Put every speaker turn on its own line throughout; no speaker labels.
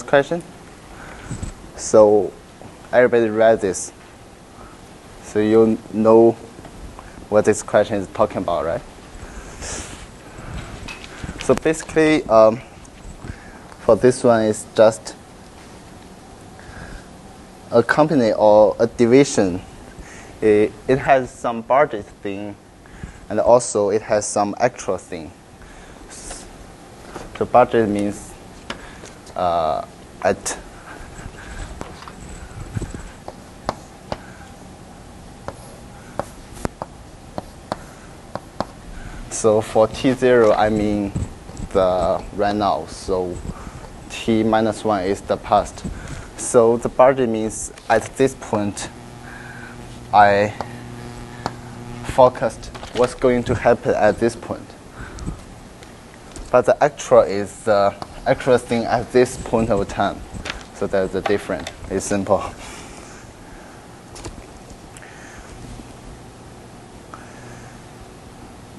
question. So everybody read this. So you know what this question is talking about, right? So basically, for this one, it's just a company or a division. It has some budget thing, and also it has some actual thing. So budget means at so for T0, I mean the right now. So T minus 1 is the past. So the budget means at this point, I forecast what's going to happen at this point. But the actual is the actual thing at this point of time. So that's the difference. It's simple.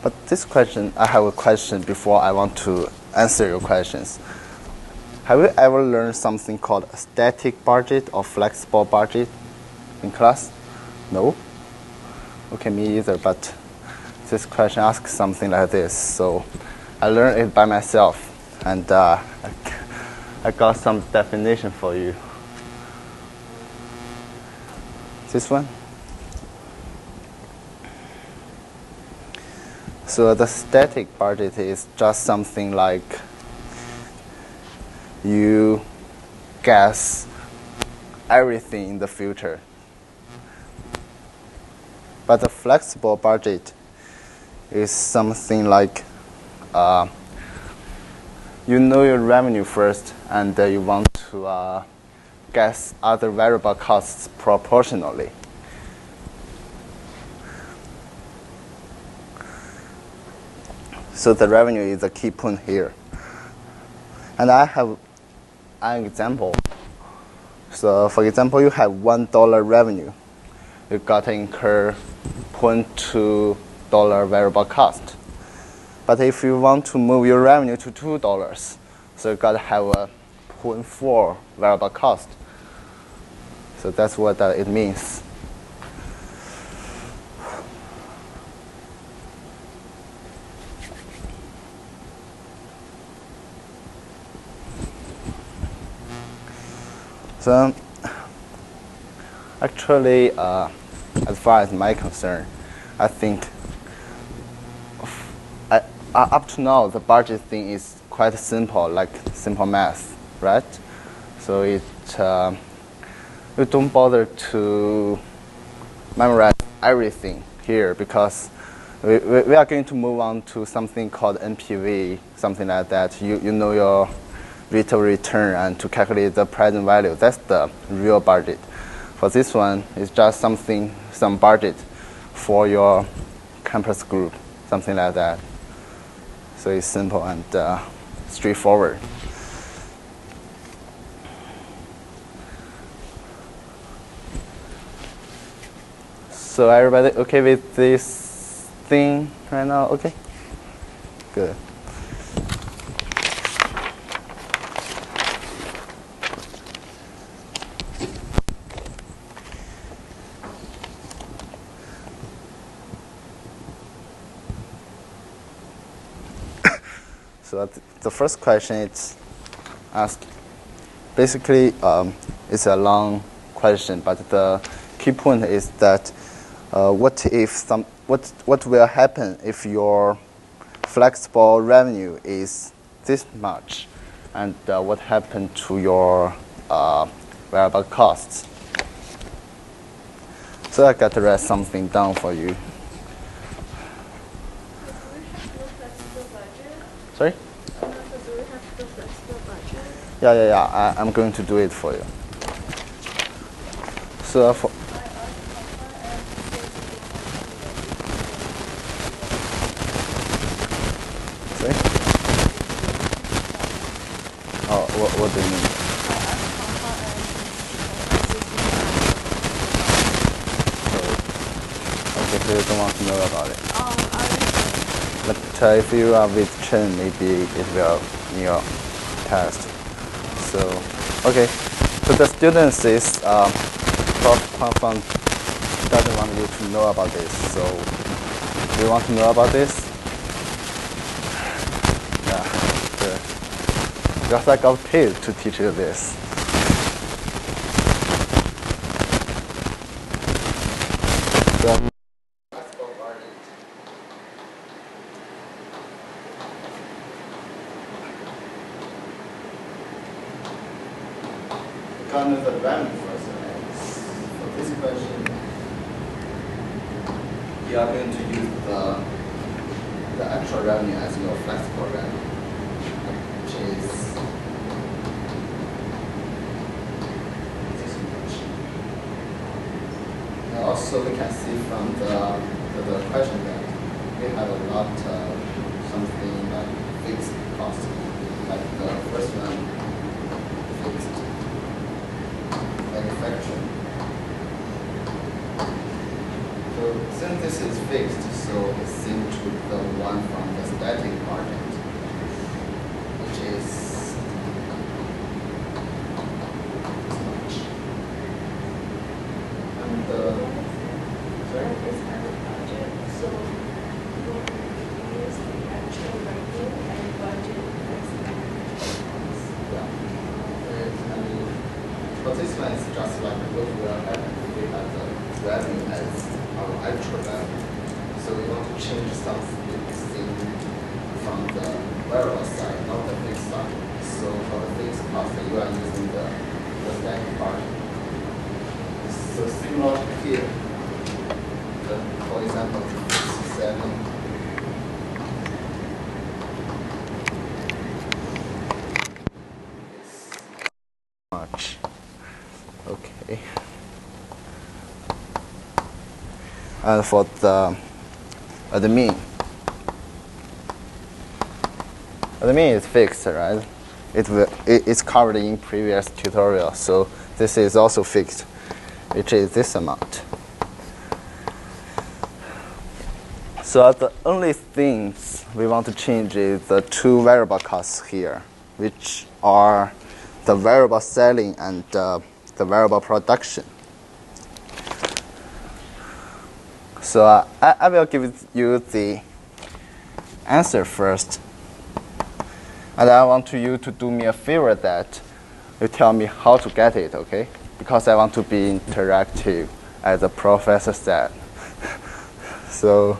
But this question, I have a question before I want to answer your questions. Have you ever learned something called a static budget or flexible budget in class? No? Okay, me either, but this question asks something like this. So I learned it by myself, and I got some definition for you. This one? So the static budget is just something like you guess everything in the future. But the flexible budget is something like you know your revenue first, and you want to guess other variable costs proportionally. So the revenue is the key point here. And I have an example. So for example, you have $1 revenue. You got to incur $0.2 variable cost. But if you want to move your revenue to $2, so you got to have a $0.4 variable cost. So that's what it means. So actually, as far as my concern, I think up to now the budget thing is quite simple, like simple math, right? So you don't bother to memorize everything here, because we are going to move on to something called NPV, something like that. You know your rate of return, and to calculate the present value. That's the real budget. For this one, it's just some budget for your campus group, something like that. So it's simple and straightforward. So everybody okay with this thing right now? Okay? Good. So the first question is asked. Basically, it's a long question, but the key point is that what will happen if your flexible revenue is this much, and what happened to your variable costs? So I got to write something down for you. Sorry? Yeah. I'm going to do it for you. So for sorry? Oh, what do you mean? Okay, so you don't want to know about it. But if you are with Chen, maybe it will in your test. So Okay, so the students is Prof. Fang doesn't want you to know about this. So, do you want to know about this? Yeah, good. Because I got paid to teach you this. So, kind of the revenue first. For this question, you are going to use the actual revenue as your flexible revenue, which is this much. And also, we can see from the question that we have a lot of something like fixed cost, like the first one, fixed manufacturing. So since this is fixed, so it's same to the one from the static margin, which is this much. And sorry?
Is our budget, so we'll use the actual revenue and budget as the actual cost.
Yeah. But this one is just like what will happen if we have the revenue as our actual revenue. So we want to change something from the variable side, not the fixed side. So for the fixed cost, you are using the static part. So similar here, for example, 7. Much. Okay. And for the admin is fixed, right? It's covered in previous tutorial, so this is also fixed, which is this amount. So the only things we want to change is the two variable costs here, which are the variable selling and the variable production. So I will give you the answer first. And I want you to do me a favor that you tell me how to get it, okay? Because I want to be interactive, as the professor said. So,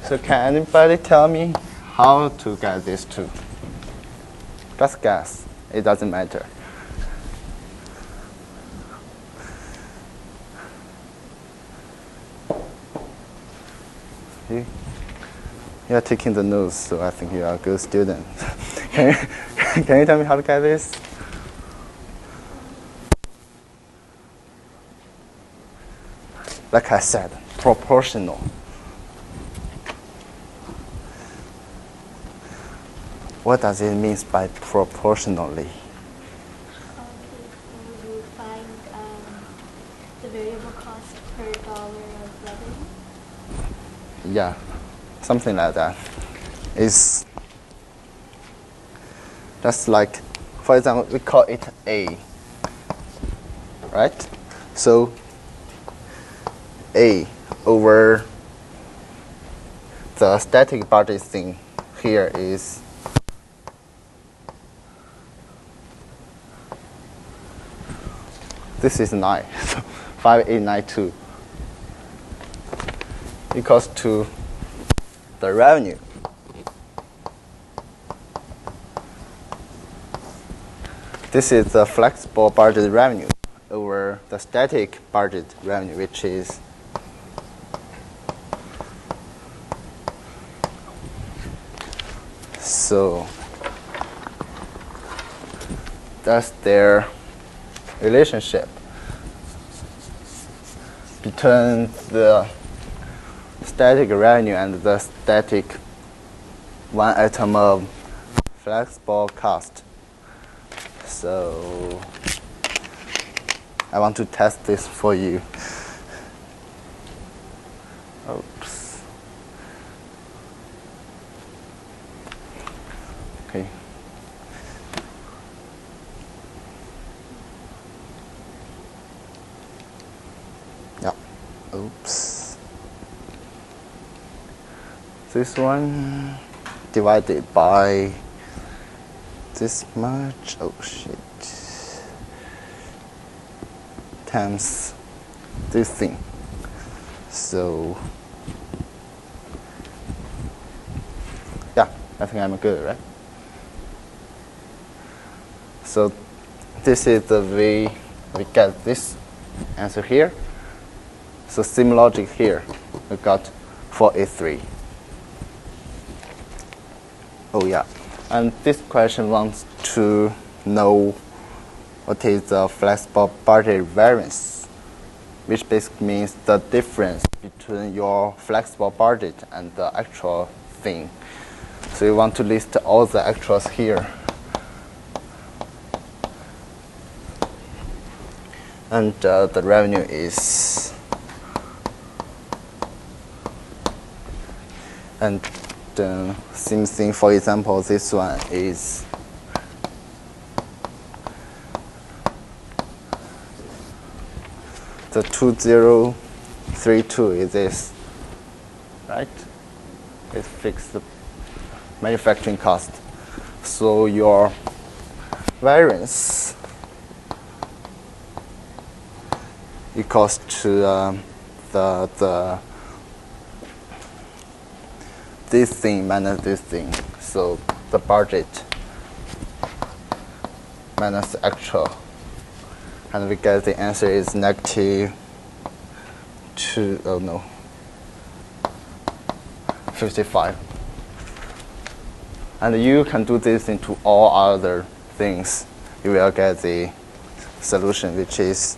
so can anybody tell me how to get these two? Just guess. It doesn't matter. You are taking the notes, so I think you are a good student. Can you tell me how to get this? Like I said, proportional. What does it mean by proportionally?
You find the variable cost per dollar of revenue?
Yeah, something like that. It's just like, for example, we call it A, right? So A over the static budget thing here is this is 9, so 5892 equals to the revenue. This is the flexible budget revenue over the static budget revenue, which is so that's their relationship between the static revenue and the static one item of flexible cost. So I want to test this for you. Oops. Okay. Yeah. Oops. This one divided by this much. Oh shit. Times this thing. So yeah, I think I'm good, right? So this is the way we get this answer here. So same logic here. We got 483. Oh yeah, and this question wants to know what is the flexible budget variance, which basically means the difference between your flexible budget and the actual thing. So you want to list all the actuals here. And the revenue is, and same thing, for example, this one is the 2032 is this, right? It fixed the manufacturing cost. So your variance equals to this thing minus this thing. So the budget minus the actual. And we get the answer is -2, oh no, 55. And you can do this into all other things. You will get the solution, which is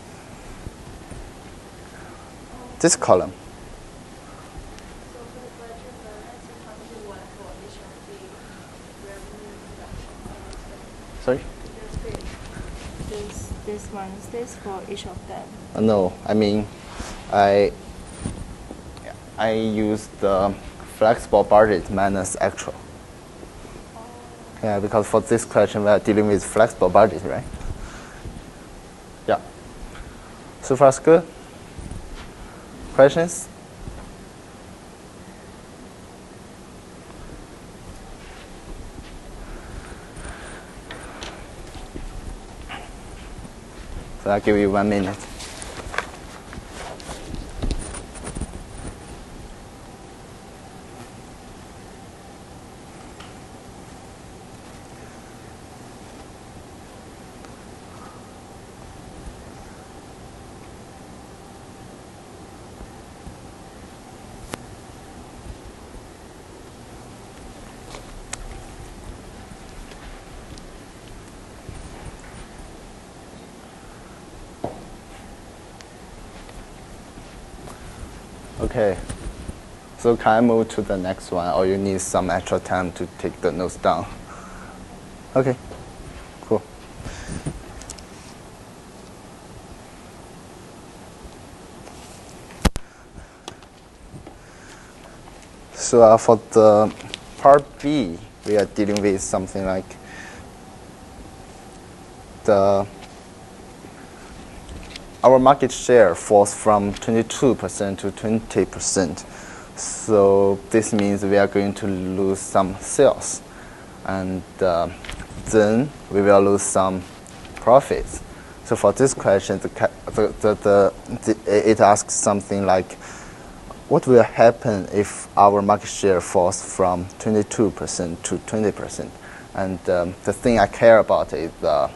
this column.
So for the budget variance, you have to one for each of the revenue reduction.
Sorry?
This one is this for each of them.
No, I mean, I use the flexible budget minus actual. Yeah, because for this question we are dealing with flexible budget, right? Yeah. So far so good. Questions? So I'll give you 1 minute. Okay, so can I move to the next one, or you need some extra time to take the notes down? Okay, cool. So for the part B, we are dealing with something like our market share falls from 22% to 20%. So this means we are going to lose some sales, and then we will lose some profits. So for this question, it asks something like, what will happen if our market share falls from 22% to 20%? And the thing I care about is the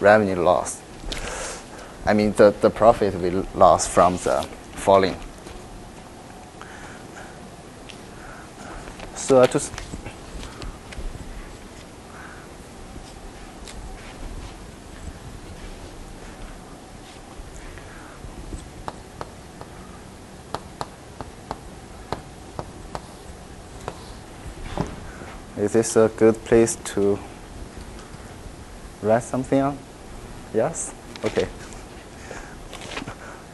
revenue loss. I mean, the profit we lost from the falling. So I just Is this a good place to write something on? Yes? Okay.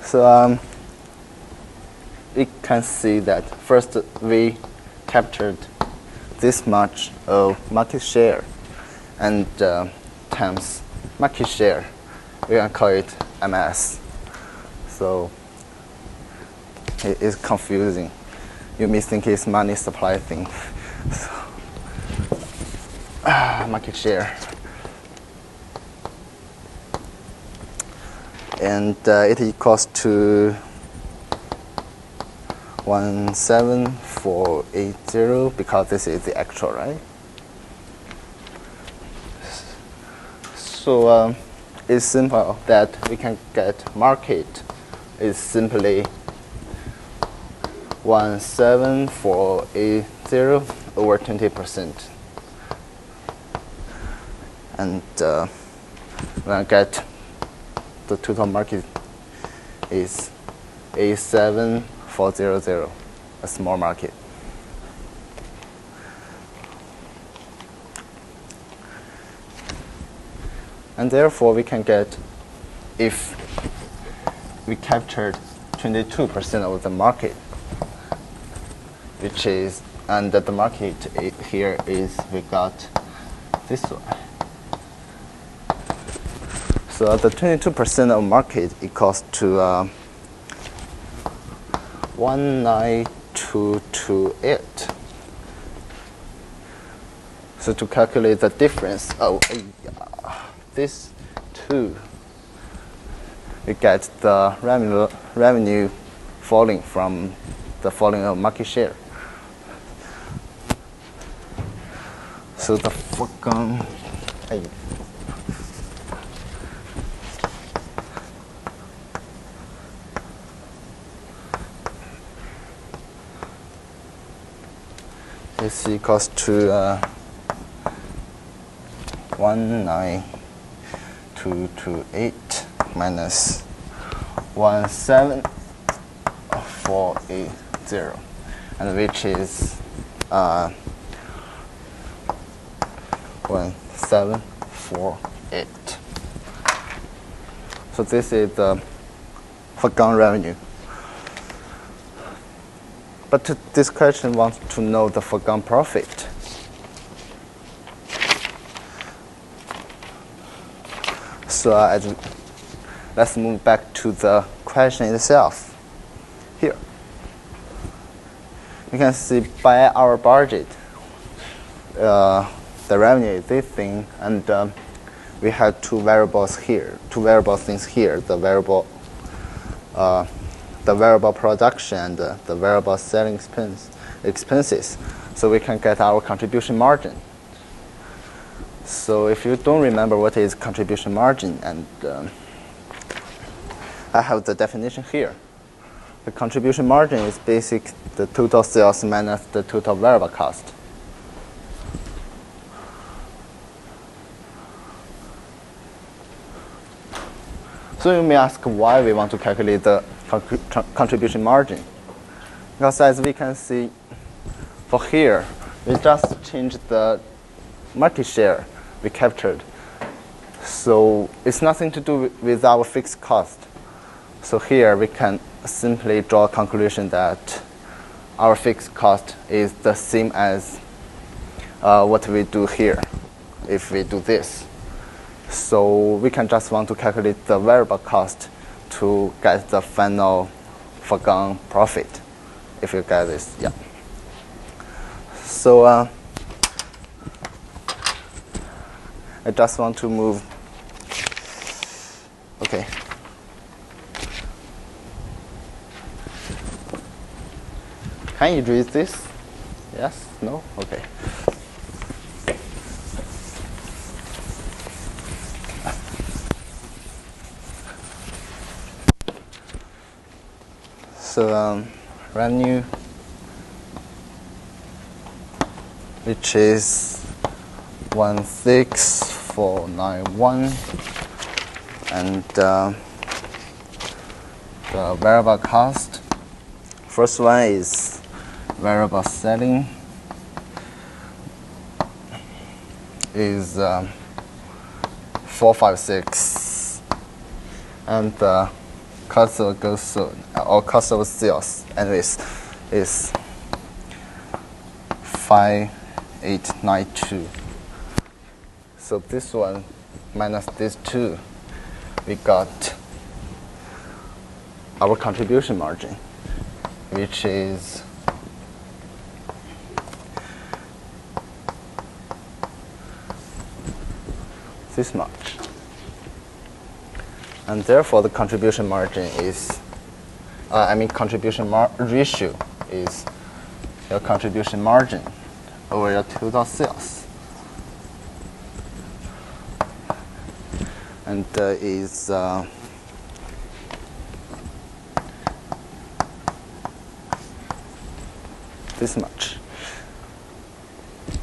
So we can see that first we captured this much of market share and times market share. We can call it MS. So it is confusing. You may think it's money supply thing. So, market share. And it equals to 17480 because this is the actual, right? So it's simple that we can get market is simply 17480 over 20%. And when I get the total market is 87400, a small market. And therefore we can get, if we captured 22% of the market, which is, and the market here is, we got this one. So the 22% of market equals to 19228. So to calculate the difference of this two, we get the revenue falling from the falling of market share. So the foregone this equals to 19228 minus 17480, and which is 1748. So this is the foregone revenue. But this question wants to know the foregone profit. So let's move back to the question itself. Here, you can see by our budget, the revenue is this thing, and we have two variables here, two variable things here, the variable production and the variable selling expenses. So we can get our contribution margin. So if you don't remember what is contribution margin, and I have the definition here. The contribution margin is basically the total sales minus the total variable cost. So you may ask why we want to calculate the contribution margin. Because as we can see, for here, we just changed the market share we captured. So it's nothing to do with our fixed cost. So here we can simply draw a conclusion that our fixed cost is the same as what we do here if we do this. So we can just want to calculate the variable cost to get the final foregone profit, if you get this, yeah. So I just want to move, okay. Can you read this? Yes? No? Okay. So revenue, which is 16491, and the variable cost. First one is variable selling, is 456, and the cost of goods sold or cost of sales, anyways, is 5892. So this one minus these two, we got our contribution margin, which is this much. And therefore, the contribution margin is, contribution ratio is your contribution margin over your total sales. And is this much.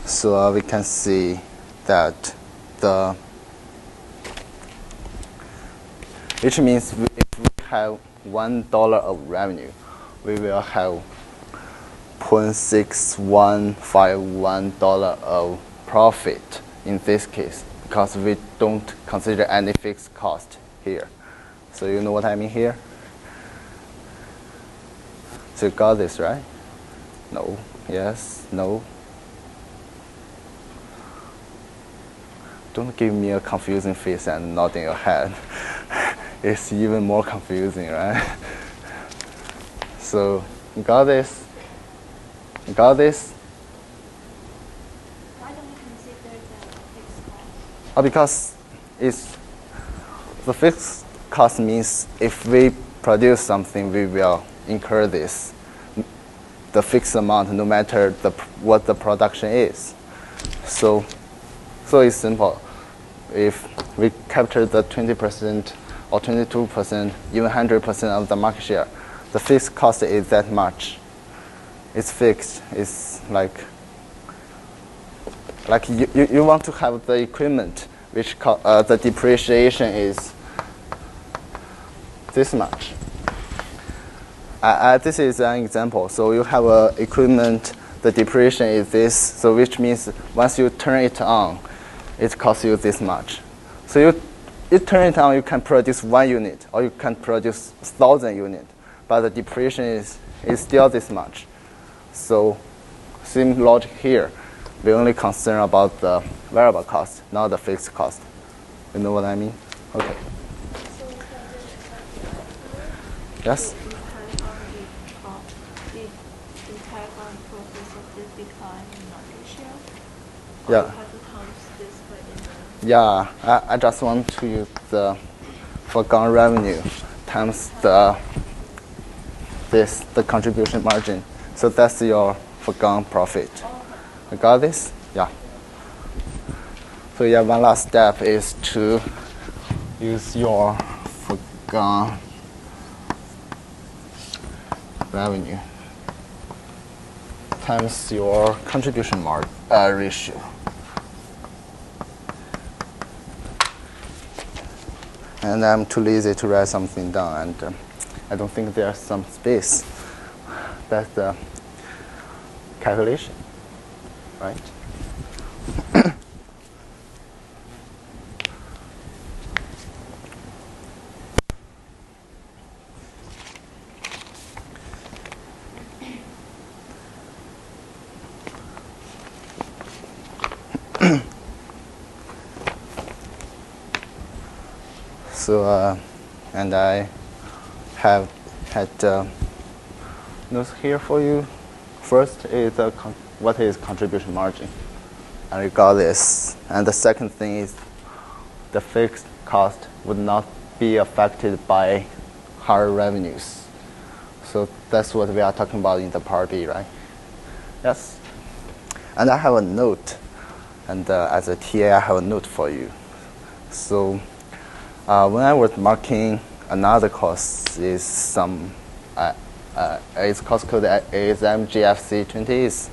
So we can see that which means if we have $1 of revenue, we will have $0.6151 of profit in this case, because we don't consider any fixed cost here. So you know what I mean here? So you got this, right? No, yes, no. Don't give me a confusing face and nodding your head. It's even more confusing, right? So, you got this? You got this?
Why don't we consider the fixed cost?
Because the fixed cost means if we produce something, we will incur this, the fixed amount, no matter what the production is. So it's simple. If we capture the 20% or 22%, even 100% of the market share, the fixed cost is that much. It's fixed. It's like you want to have the equipment, which the depreciation is this much. This is an example. So you have a equipment, the depreciation is this, so which means once you turn it on, it costs you this much. So you turn it on, you can produce 1 unit, or you can produce 1,000 units, but the depreciation is still this much. So same logic here. We only concern about the variable cost, not the fixed cost. You know what I mean? Okay.
So
Yes?
the impact on process of the decline in market share?
Yeah.
Or you have to count this by the
Yeah, I just want to use the foregone revenue times the contribution margin. So that's your foregone profit. You got this? Yeah. So yeah, one last step is to use your foregone revenue times your contribution ratio. And I'm too lazy to write something down, and I don't think there's some space. That's the calculation, right? So, and I have had notes here for you. First is what is contribution margin, and we got this. And the second thing is the fixed cost would not be affected by higher revenues. So that's what we are talking about in the part B, right? Yes. And I have a note, and as a TA, I have a note for you. So when I was marking another course, is some its cost code is MGAB03H3 is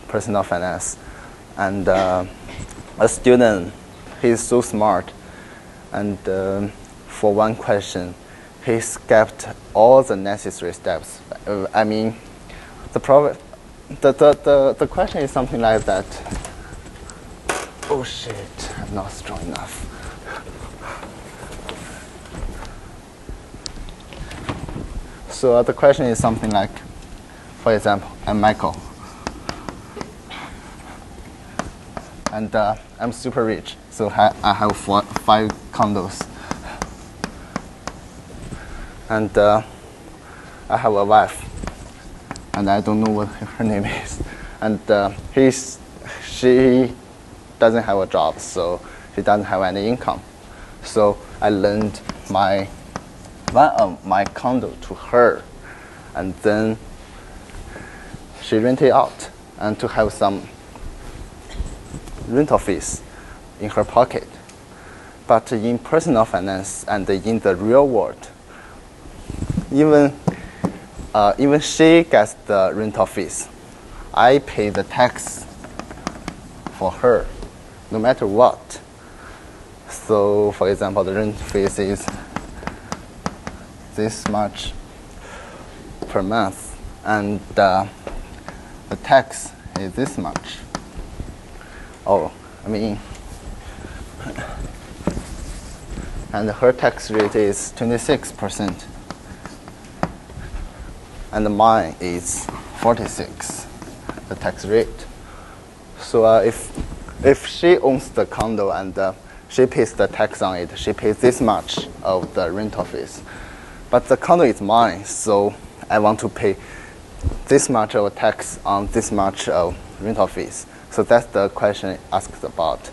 personal finance, and a student, he's so smart, and for one question, he skipped all the necessary steps. I mean, the question is something like that. Oh shit, I'm not strong enough. So the question is something like, for example, I'm Michael. And I'm super rich, so I have 5 condos. And I have a wife, and I don't know what her name is. And she doesn't have a job, so she doesn't have any income. So I lent one of my condo to her, and then she rented it out and to have some rental fees in her pocket. But in personal finance and in the real world, even she gets the rental fees. I pay the tax for her, no matter what. So, for example, the rent fees is this much per month, and the tax is this much. Oh, I mean, and her tax rate is 26%, and mine is 46%, the tax rate. So if she owns the condo and she pays the tax on it, she pays this much of the rental fees. But the condo is mine, so I want to pay this much of tax on this much of rental fees. So that's the question asked about.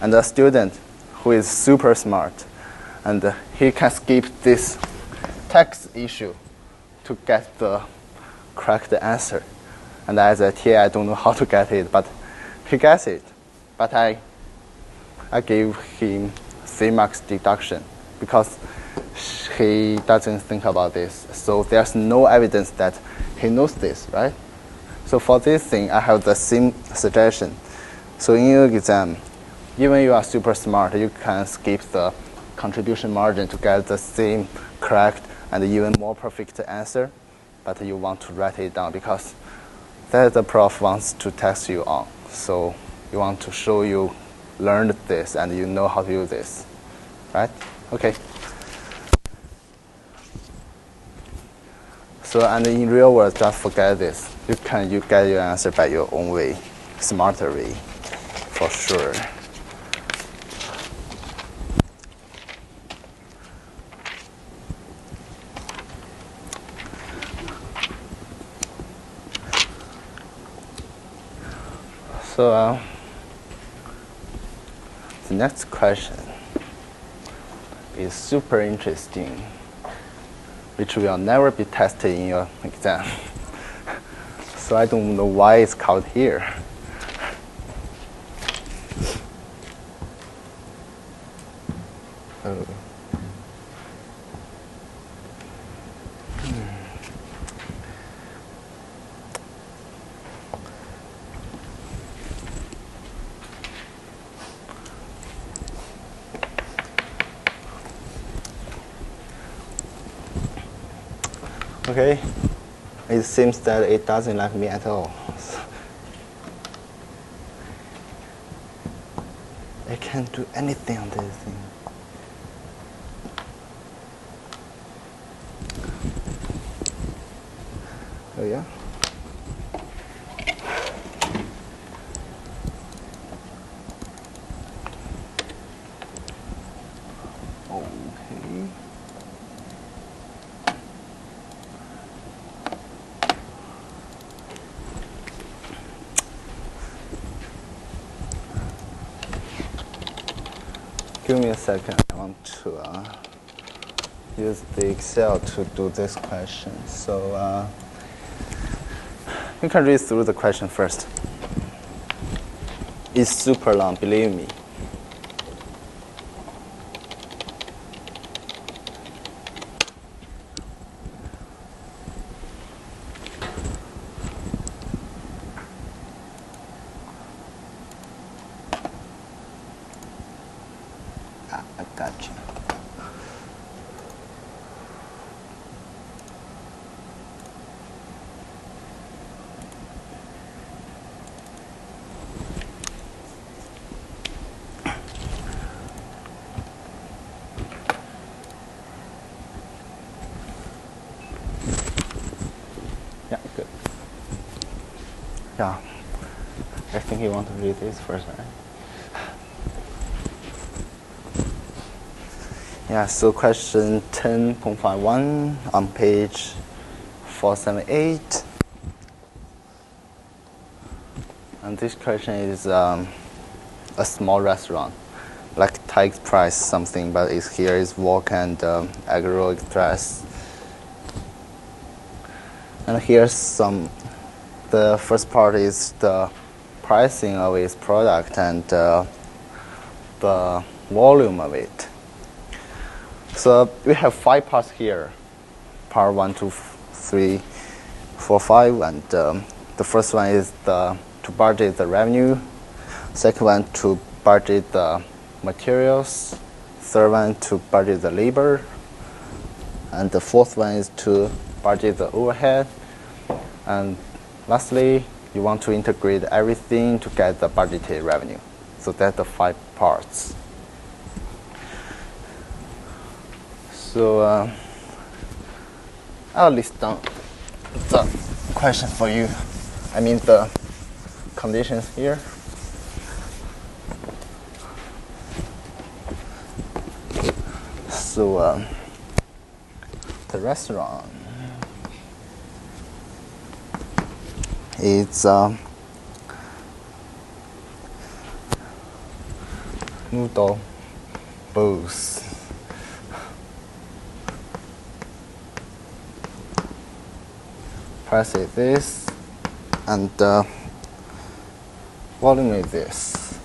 And a student who is super smart, and he can skip this tax issue to get the correct answer. And as a TA, I don't know how to get it, but he gets it. But I gave him 3 marks deduction because he doesn't think about this. So there's no evidence that he knows this, right? So for this thing, I have the same suggestion. So in your exam, even you are super smart, you can skip the contribution margin to get the same correct and even more perfect answer, but you want to write it down because that the prof wants to test you on. So you want to show you learned this and you know how to use this, right? Okay. So, and in real world, just forget this. You get your answer by your own way, smarter way, for sure. So, the next question is super interesting, which will never be tested in your exam. So I don't know why it's called here. Oh. Okay, it seems that it doesn't like me at all. I can't do anything on this thing. Oh yeah? Okay. Give me a second. I want to use the Excel to do this question. So you can read through the question first. It's super long, believe me. I got you. Yeah. I think you want to read this first, right? Yeah, so question 10.51 on page 478. And this question is a small restaurant, like Thai Express something, but here is Wok and Agro Express. And here's the first part is the pricing of its product and the volume of it. So we have 5 parts here, part 1, 2, 3, 4, 5, and the first one is to budget the revenue, second one to budget the materials, third one to budget the labor, and the fourth one is to budget the overhead, and lastly you want to integrate everything to get the budgeted revenue. So that's the 5 parts. So I'll list down the questions for you. I mean the conditions here. So the restaurant, it's noodle bowls. Price is this, and volume is this.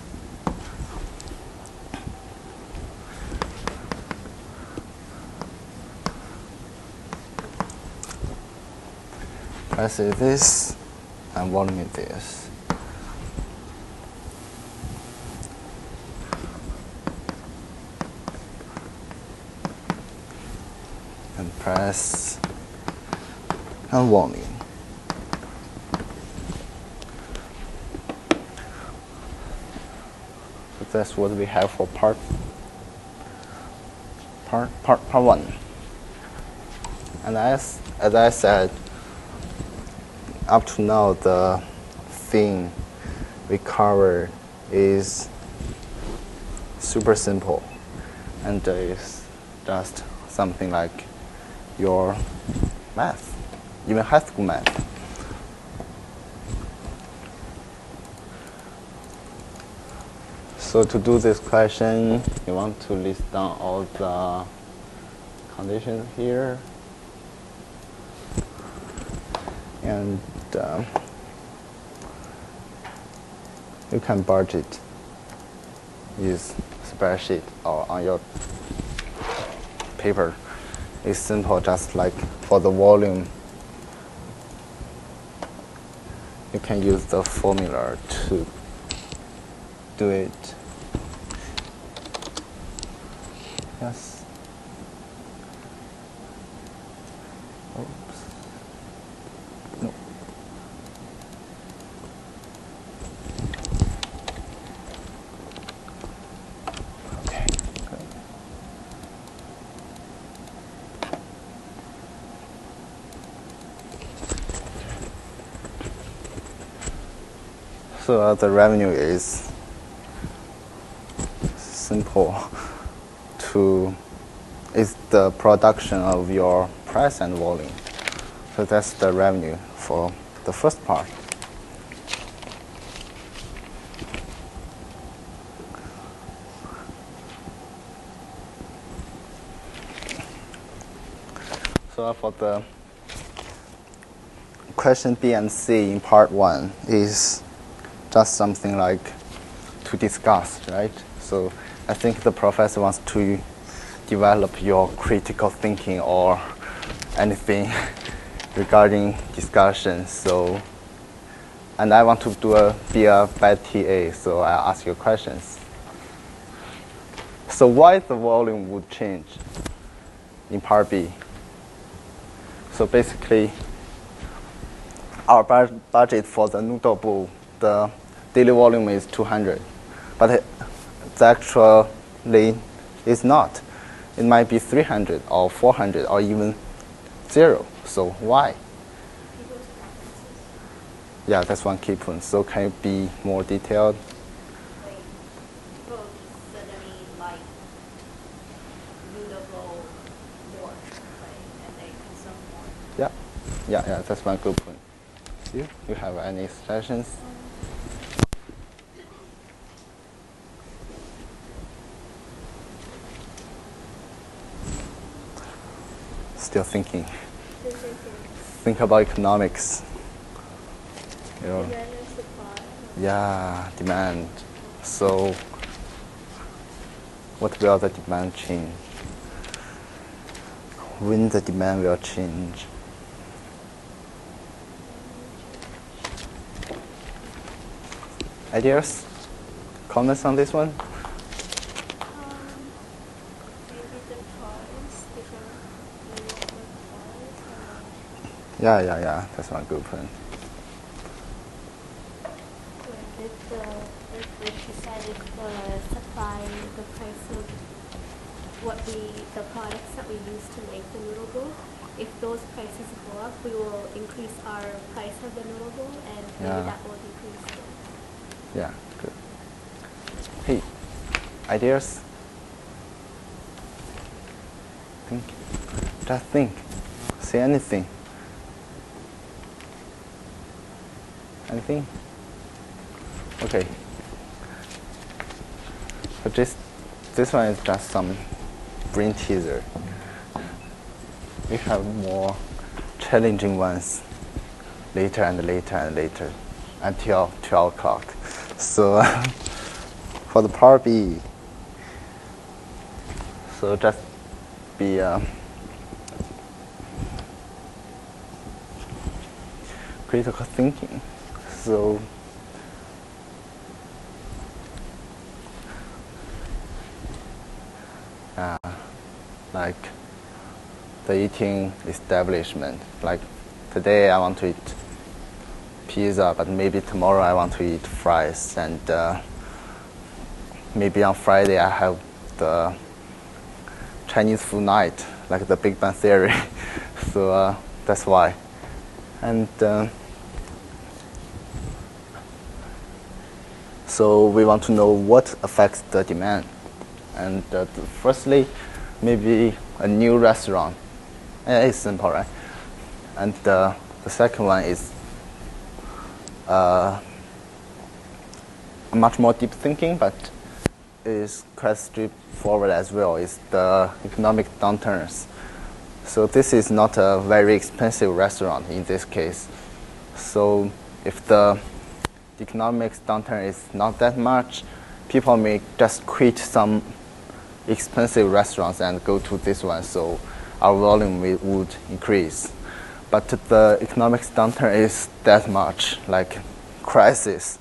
Price is this, and volume is this. And price and volume. So that's what we have for part 1. And as I said, up to now the thing we covered is super simple, and is just something like your math, even high school math. So to do this question, you want to list down all the conditions here, and you can budget use spreadsheet or on your paper. It's simple, just like for the volume, you can use the formula to do it. Yes. Oops. No. Okay. Good. So the revenue is simple. Is the production of your price and volume. So that's the revenue for the first part. So for the question B and C in part 1 is just something like to discuss, right? So I think the professor wants to develop your critical thinking or anything regarding discussion. So, and I want to be a bad TA, so I ask you questions. So why the volume would change in part B? So basically, our budget for the noodle bowl, the daily volume is 200, but it actually is not. It might be 300 or 400 or even 0. So why? Yeah, that's one key point. So can you be more detailed?
Like, people suddenly like noodle more, like, and they consume more.
Yeah, that's one good point. You have any suggestions? Still thinking. Think about economics. You know.
Demand and supply.
Yeah, demand. So, what will the demand change? When the demand will change? Ideas? Comments on this one?
Maybe the price, different layers of price.
Yeah, that's one good point.
If we decided the supply, the price of the products that we use to make the noodle bowl, if those prices go up, we will increase our price of the noodle bowl, and maybe that will decrease it.
Yeah, good. Hey, ideas? Think. Just think. Say anything. Anything? Okay. But this one is just some brain teaser. We have more challenging ones later and later and later until 12 o'clock. So for the part B, so just be critical thinking. So like the eating establishment. Like today I want to eat pizza, but maybe tomorrow I want to eat fries, and maybe on Friday I have the Chinese food night, like the Big Bang Theory. So that's why. And so we want to know what affects the demand. And firstly, maybe a new restaurant. It's simple, right? And the second one is much more deep thinking, but is quite straightforward as well. It's the economic downturns. So this is not a very expensive restaurant in this case. So if the economic downturn is not that much, people may just quit some expensive restaurants and go to this one, so our volume would increase. But the economic downturn is that much, like crisis.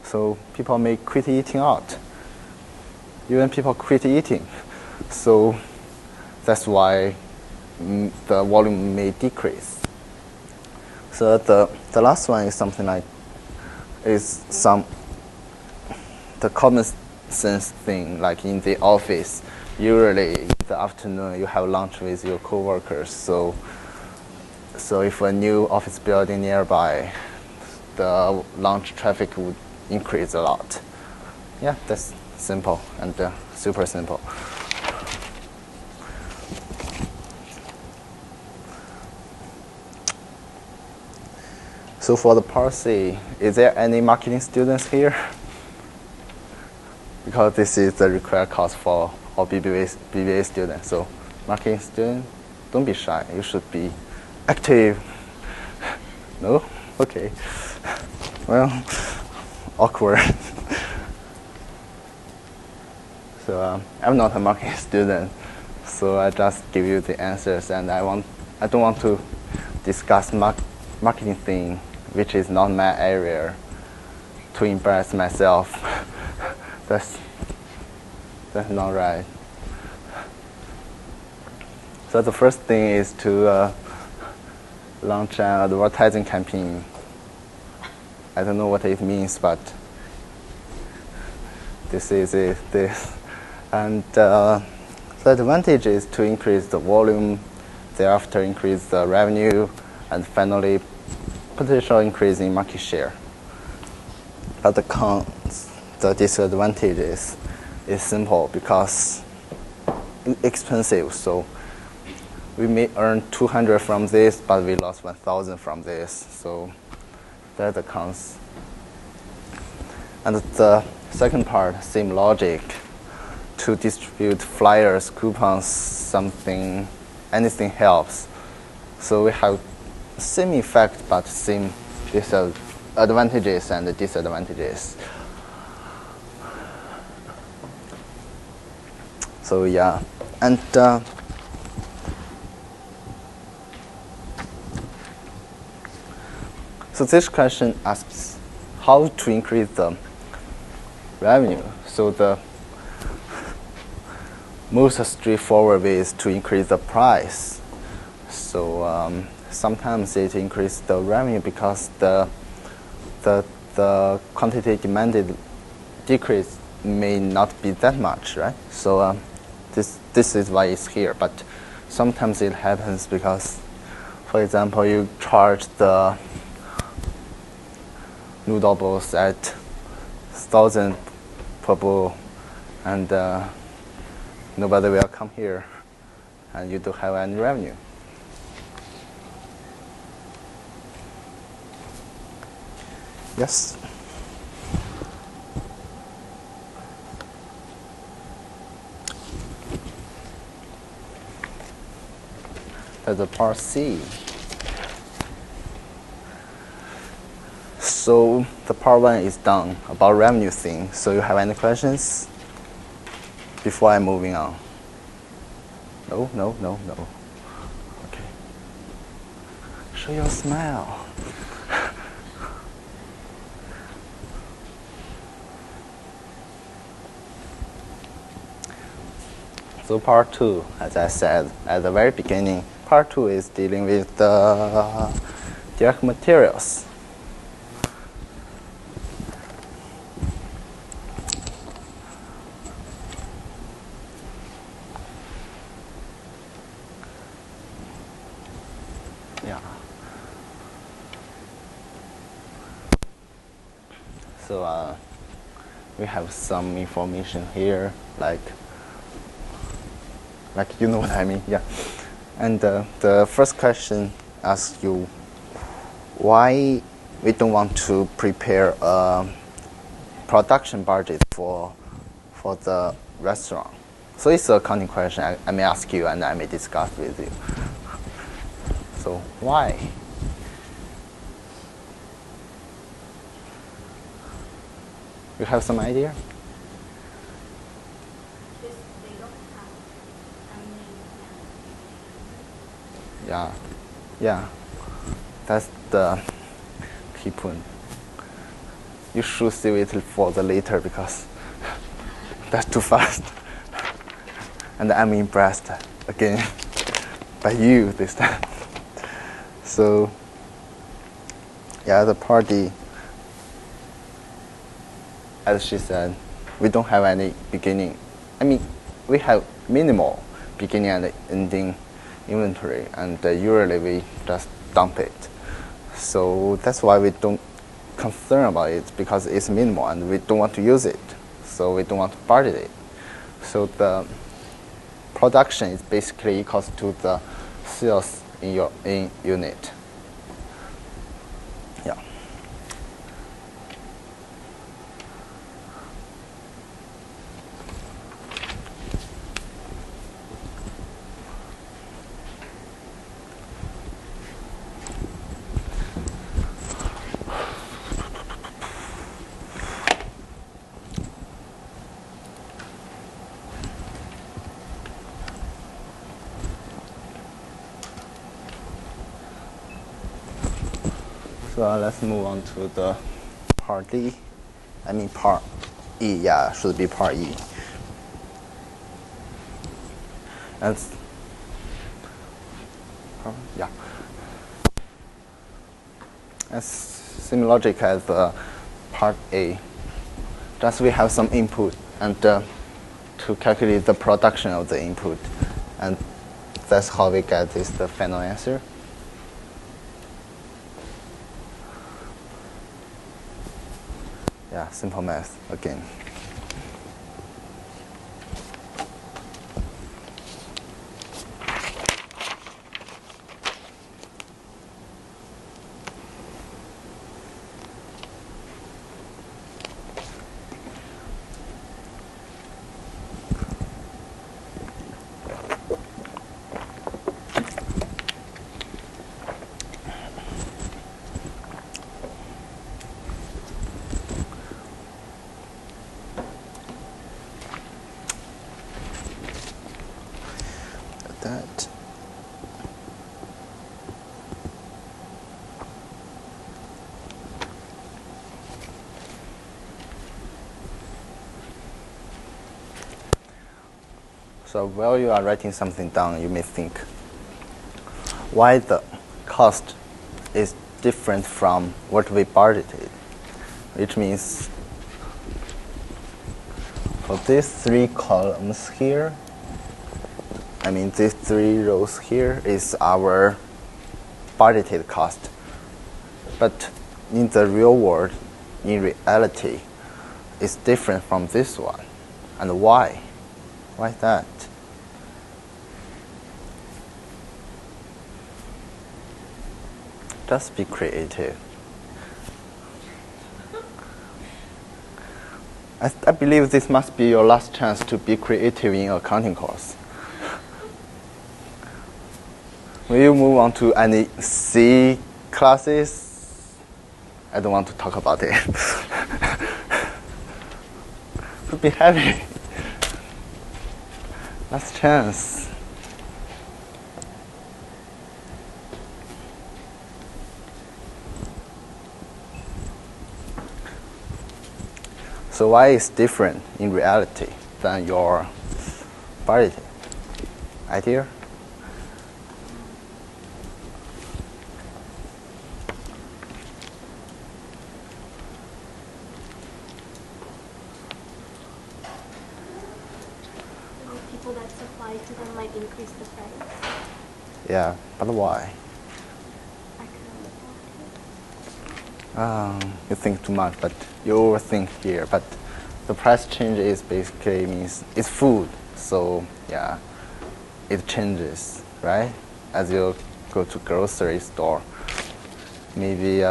So people may quit eating out. Even people quit eating. So that's why the volume may decrease. So the last one is something like, the common sense thing, like in the office, usually in the afternoon you have lunch with your coworkers. So if a new office building nearby, the lunch traffic would increase a lot. Yeah, that's simple and super simple. So for the part C, is there any marketing students here? Because this is the required course for all BBA students. So marketing students, don't be shy. You should be active. No? Okay. Well, awkward. So I'm not a marketing student, so I just give you the answers, and I don't want to discuss marketing thing, which is not my area, to embarrass myself. That's not right. So the first thing is to launch an advertising campaign. I don't know what it means, but this is it. And the advantage is to increase the volume, thereafter increase the revenue, and finally potential increase in market share. But the cons, the disadvantages, is simple because it's expensive. So we may earn 200 from this, but we lost 1,000 from this. So that's the cons. And the second part, same logic, to distribute flyers, coupons, something, anything helps. So we have same effect, but same advantages and disadvantages. So yeah, and so this question asks how to increase the revenue. So the most straightforward way is to increase the price. So sometimes it increases the revenue because the quantity demanded decrease may not be that much, right? So this is why it's here. But sometimes it happens because, for example, you charge the noodle balls at 1,000 per bowl, and nobody will come here, and you don't have any revenue. Yes. That's the part C. So the part 1 is done about revenue thing. So you have any questions before I'm moving on? No. Okay. Show your smile. So part 2, as I said at the very beginning, part 2 is dealing with the direct materials. Yeah. So we have some information here, like you know what I mean, yeah. And the first question asks you why we don't want to prepare a production budget for the restaurant. So it's an accounting question. I may ask you and I may discuss with you. So why? You have some idea?
Just they don't have any
Yeah, that's the key point. You should save it for the later because that's too fast. And I'm impressed again by you this time. So yeah, the party, as she said, we don't have any beginning. I mean, we have minimal beginning and ending inventory, and usually we just dump it. So that's why we don't concern about it, because it's minimal and we don't want to use it. So we don't want to budget it. So the production is basically equals to the sales in your unit. Yeah. So let's move on to the part D. I mean part E. Yeah, should be part E. And yeah. As same logic as part A. Just we have some input and to calculate the production of the input, and that's how we get the final answer. Yeah, simple math again. That. So while you are writing something down, you may think why the cost is different from what we budgeted, which means for these 3 columns here, I mean these 3 rows here is our budgeted cost. But in the real world, in reality, it's different from this one. And why? Why is that? Just be creative. I believe this must be your last chance to be creative in accounting course. Will you move on to any C classes? I don't want to talk about it. But be happy. Last chance. So why is different in reality than your budgeting idea?
People that supply to them might increase the price.
Yeah, but why? You think too much, but you overthink here. But the price change is basically means it's food. So yeah, it changes, right? As you go to grocery store, maybe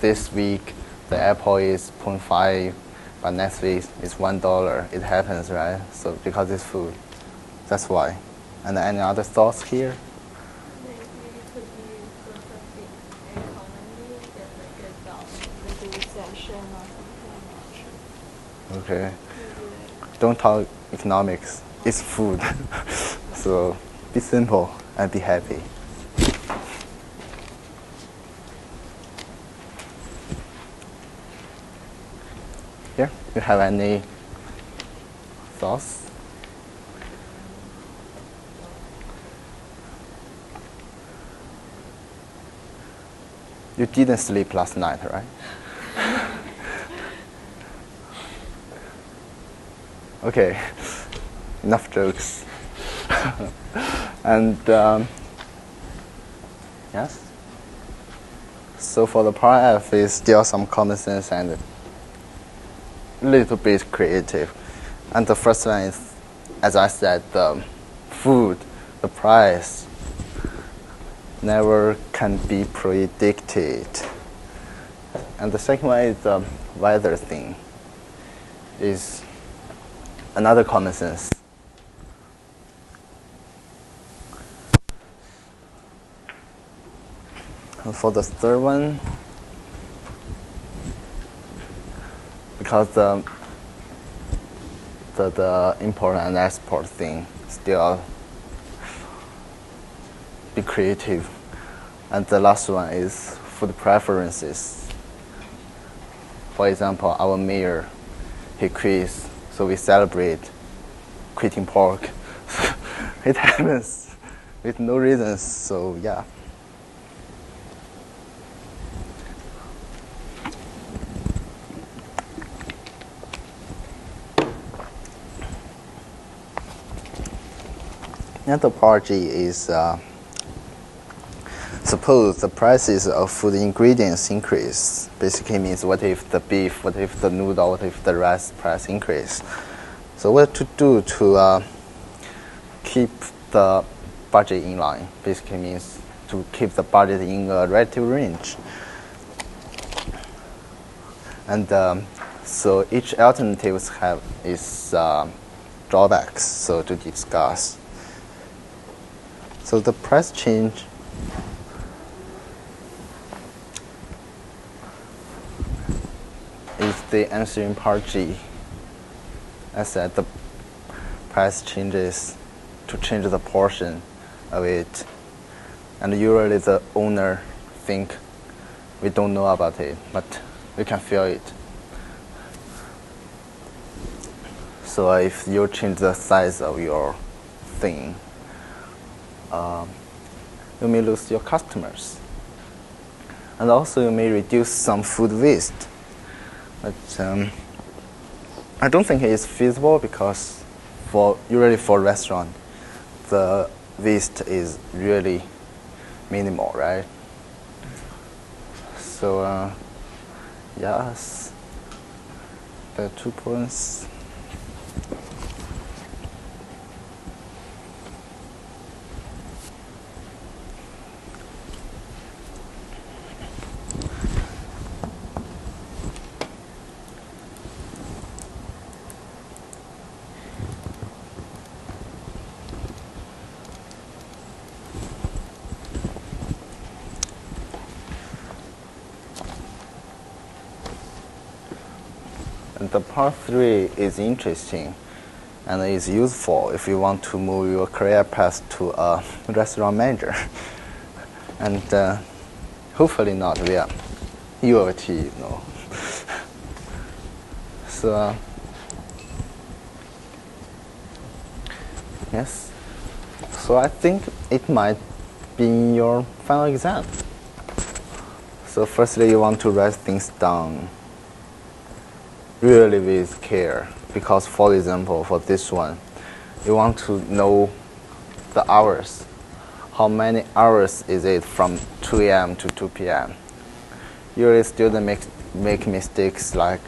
this week the apple is 0.5, but next week it's $1. It happens, right? So because it's food, that's why. And any other thoughts here?
Maybe it could be because of the economy, that like a down with the recession or something. I'm not sure.
Okay. Don't talk economics. It's food. So be simple and be happy. Here, you have any thoughts? You didn't sleep last night, right? Okay, enough jokes. And yes. So for the part F is still some common sense and a little bit creative. And the first one is, as I said, the food, the price never can be predicted. And the second one is the weather thing. Is another common sense. And for the third one, because the import and export thing still be creative. And the last one is food preferences. For example, our mayor, he quits, so we celebrate quitting pork. It happens with no reasons, so yeah. And the part G is suppose the prices of food ingredients increase. Basically means what if the beef, what if the noodle, what if the rice price increase. So what to do to keep the budget in line? Basically means to keep the budget in a relative range. And so each alternative have its drawbacks, so to discuss. So the price change is the answer in part G. I said the price changes to change the portion of it, and usually the owner think we don't know about it, but we can feel it. So if you change the size of your thing, you may lose your customers, and also you may reduce some food waste. But I don't think it is feasible because usually for restaurant, the waste is really minimal, right? So yes, the 2 points. And the part 3 is interesting and is useful if you want to move your career path to a restaurant manager. And hopefully not via U of T, you know. So yes. So I think it might be in your final exam. So firstly, you want to write things down really with care, because for example, for this one, you want to know the hours. How many hours is it from 2 a.m. to 2 p.m.? Usually students make mistakes like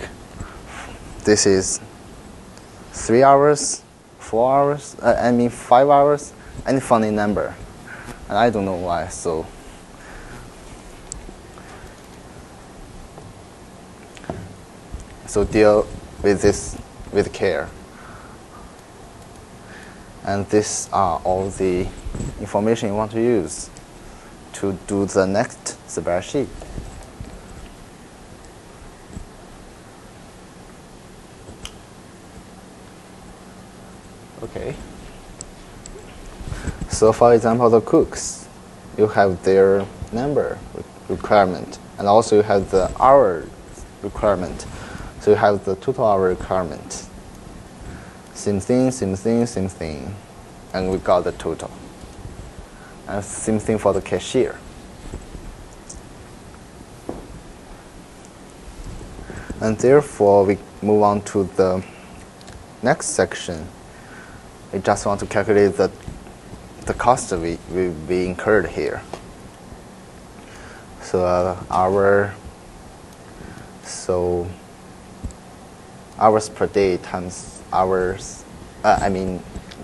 this is 3 hours, 4 hours, 5 hours, any funny number. And I don't know why, so deal with this with care. And these are all the information you want to use to do the next spreadsheet. Okay. So for example, the cooks, you have their number requirement, and also you have the hour requirement. So you have the total hour requirement. Same thing, same thing, same thing. And we got the total. And same thing for the cashier. And therefore, we move on to the next section. We just want to calculate the cost we incurred here. So hours per day times hours,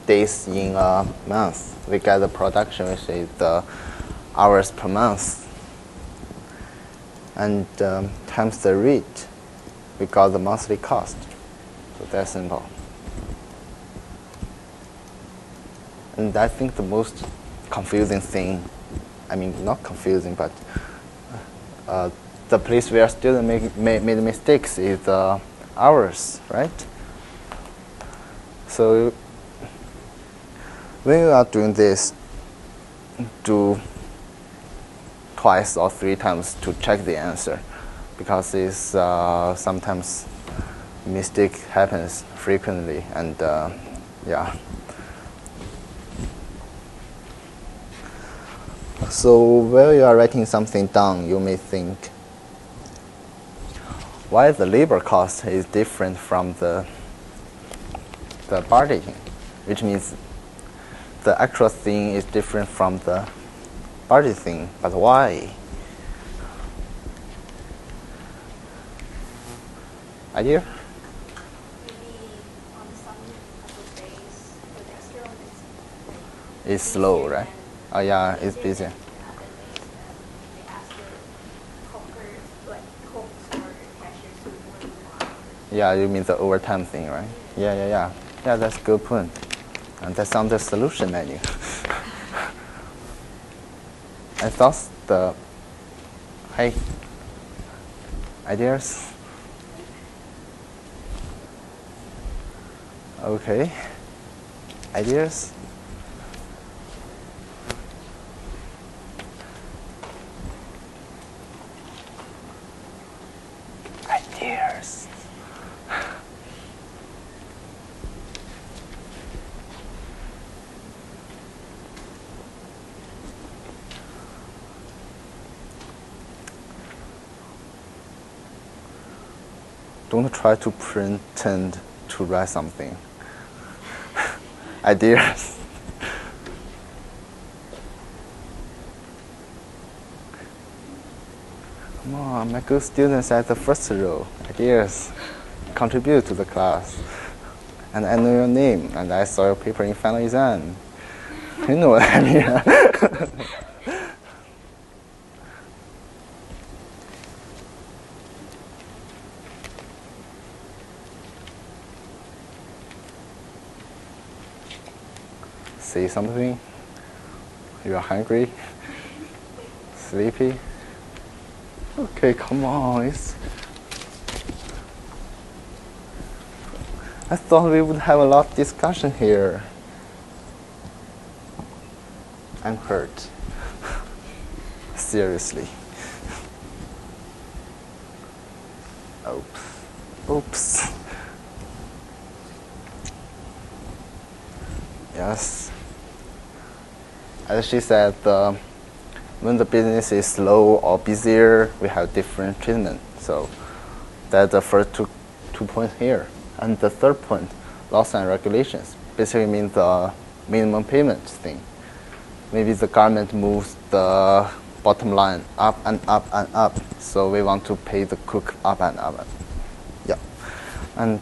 days in a month. We get the production, which is the hours per month. And times the rate, we got the monthly cost. So that's simple. And I think the most confusing thing, not confusing, but the place where students made mistakes is the hours, right? So when you are doing this, do twice or 3 times to check the answer, because it's sometimes mistake happens frequently, and yeah. So while you are writing something down, you may think, why the labor cost is different from the budgeting, which means the actual thing is different from the budget thing, but why? Idea?
Maybe on some couple days, the restaurant
It's slow, right? Oh yeah, it's busy.
Other days, they ask the cookers, like cooks or cashiers to work more hours.
Yeah, you mean the overtime thing, right? Yeah. Yeah, that's a good point. And that's on the solution menu. I thought hey, ideas? Okay, ideas? Ideas. Don't try to pretend to write something. Ideas. Come on, my good students at the first row. Ideas. Contribute to the class. And I know your name, and I saw your paper in final exam. You know what I mean? Say something. You are hungry? Sleepy? Okay, come on. I thought we would have a lot of discussion here. I'm hurt. Seriously. Oops. Yes. As she said, when the business is slow or busier, we have different treatment. So that's the first two points here. And the third point, laws and regulations, basically means the minimum payment thing. Maybe the government moves the bottom line up and up and up, so we want to pay the cook up and up. Yeah. And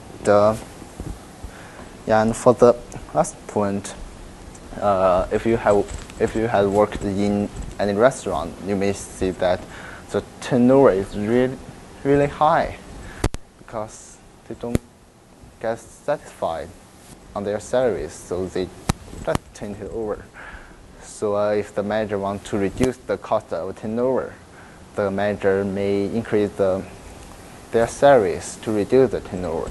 and for the last point, if you had worked in any restaurant, you may see that the turnover is really high because they don't get satisfied on their salaries, so they just turn it over. So if the manager wants to reduce the cost of turnover, the manager may increase their salaries to reduce the turnover.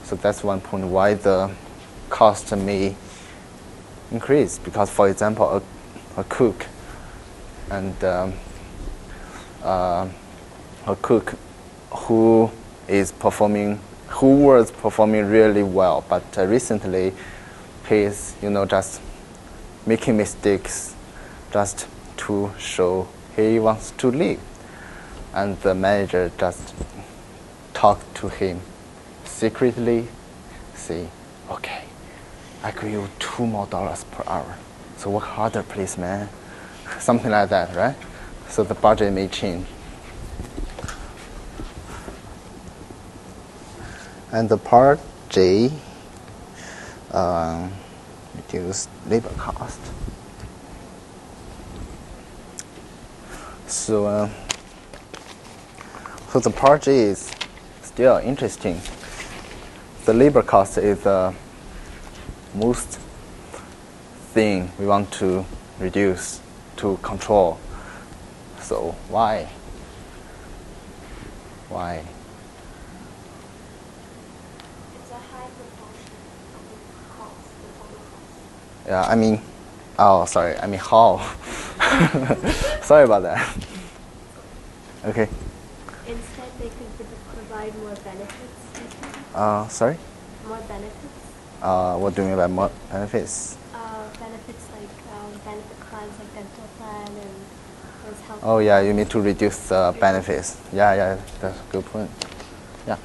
So that's one point why the cost may increase, because, for example, a cook and a cook who was performing really well, but recently he's just making mistakes just to show he wants to leave, and the manager just talked to him secretly, say, okay, I give you $2 more per hour, so work harder please, man. Something like that, right? So the budget may change. And the part J, reduce labor cost. So the part J is still interesting. The labor cost is the most thing we want to reduce, to control. So why? Why?
It's a high proportion of the cost, the total cost.
Yeah, I mean how? Sorry about that. Okay.
Instead, they could provide more benefits.
Sorry?
More benefits.
What do you mean by more benefits?
Benefits like benefit plans like dental plan and there's health.
Oh yeah, you mean to reduce the benefits. Yeah, that's a good point. Yeah.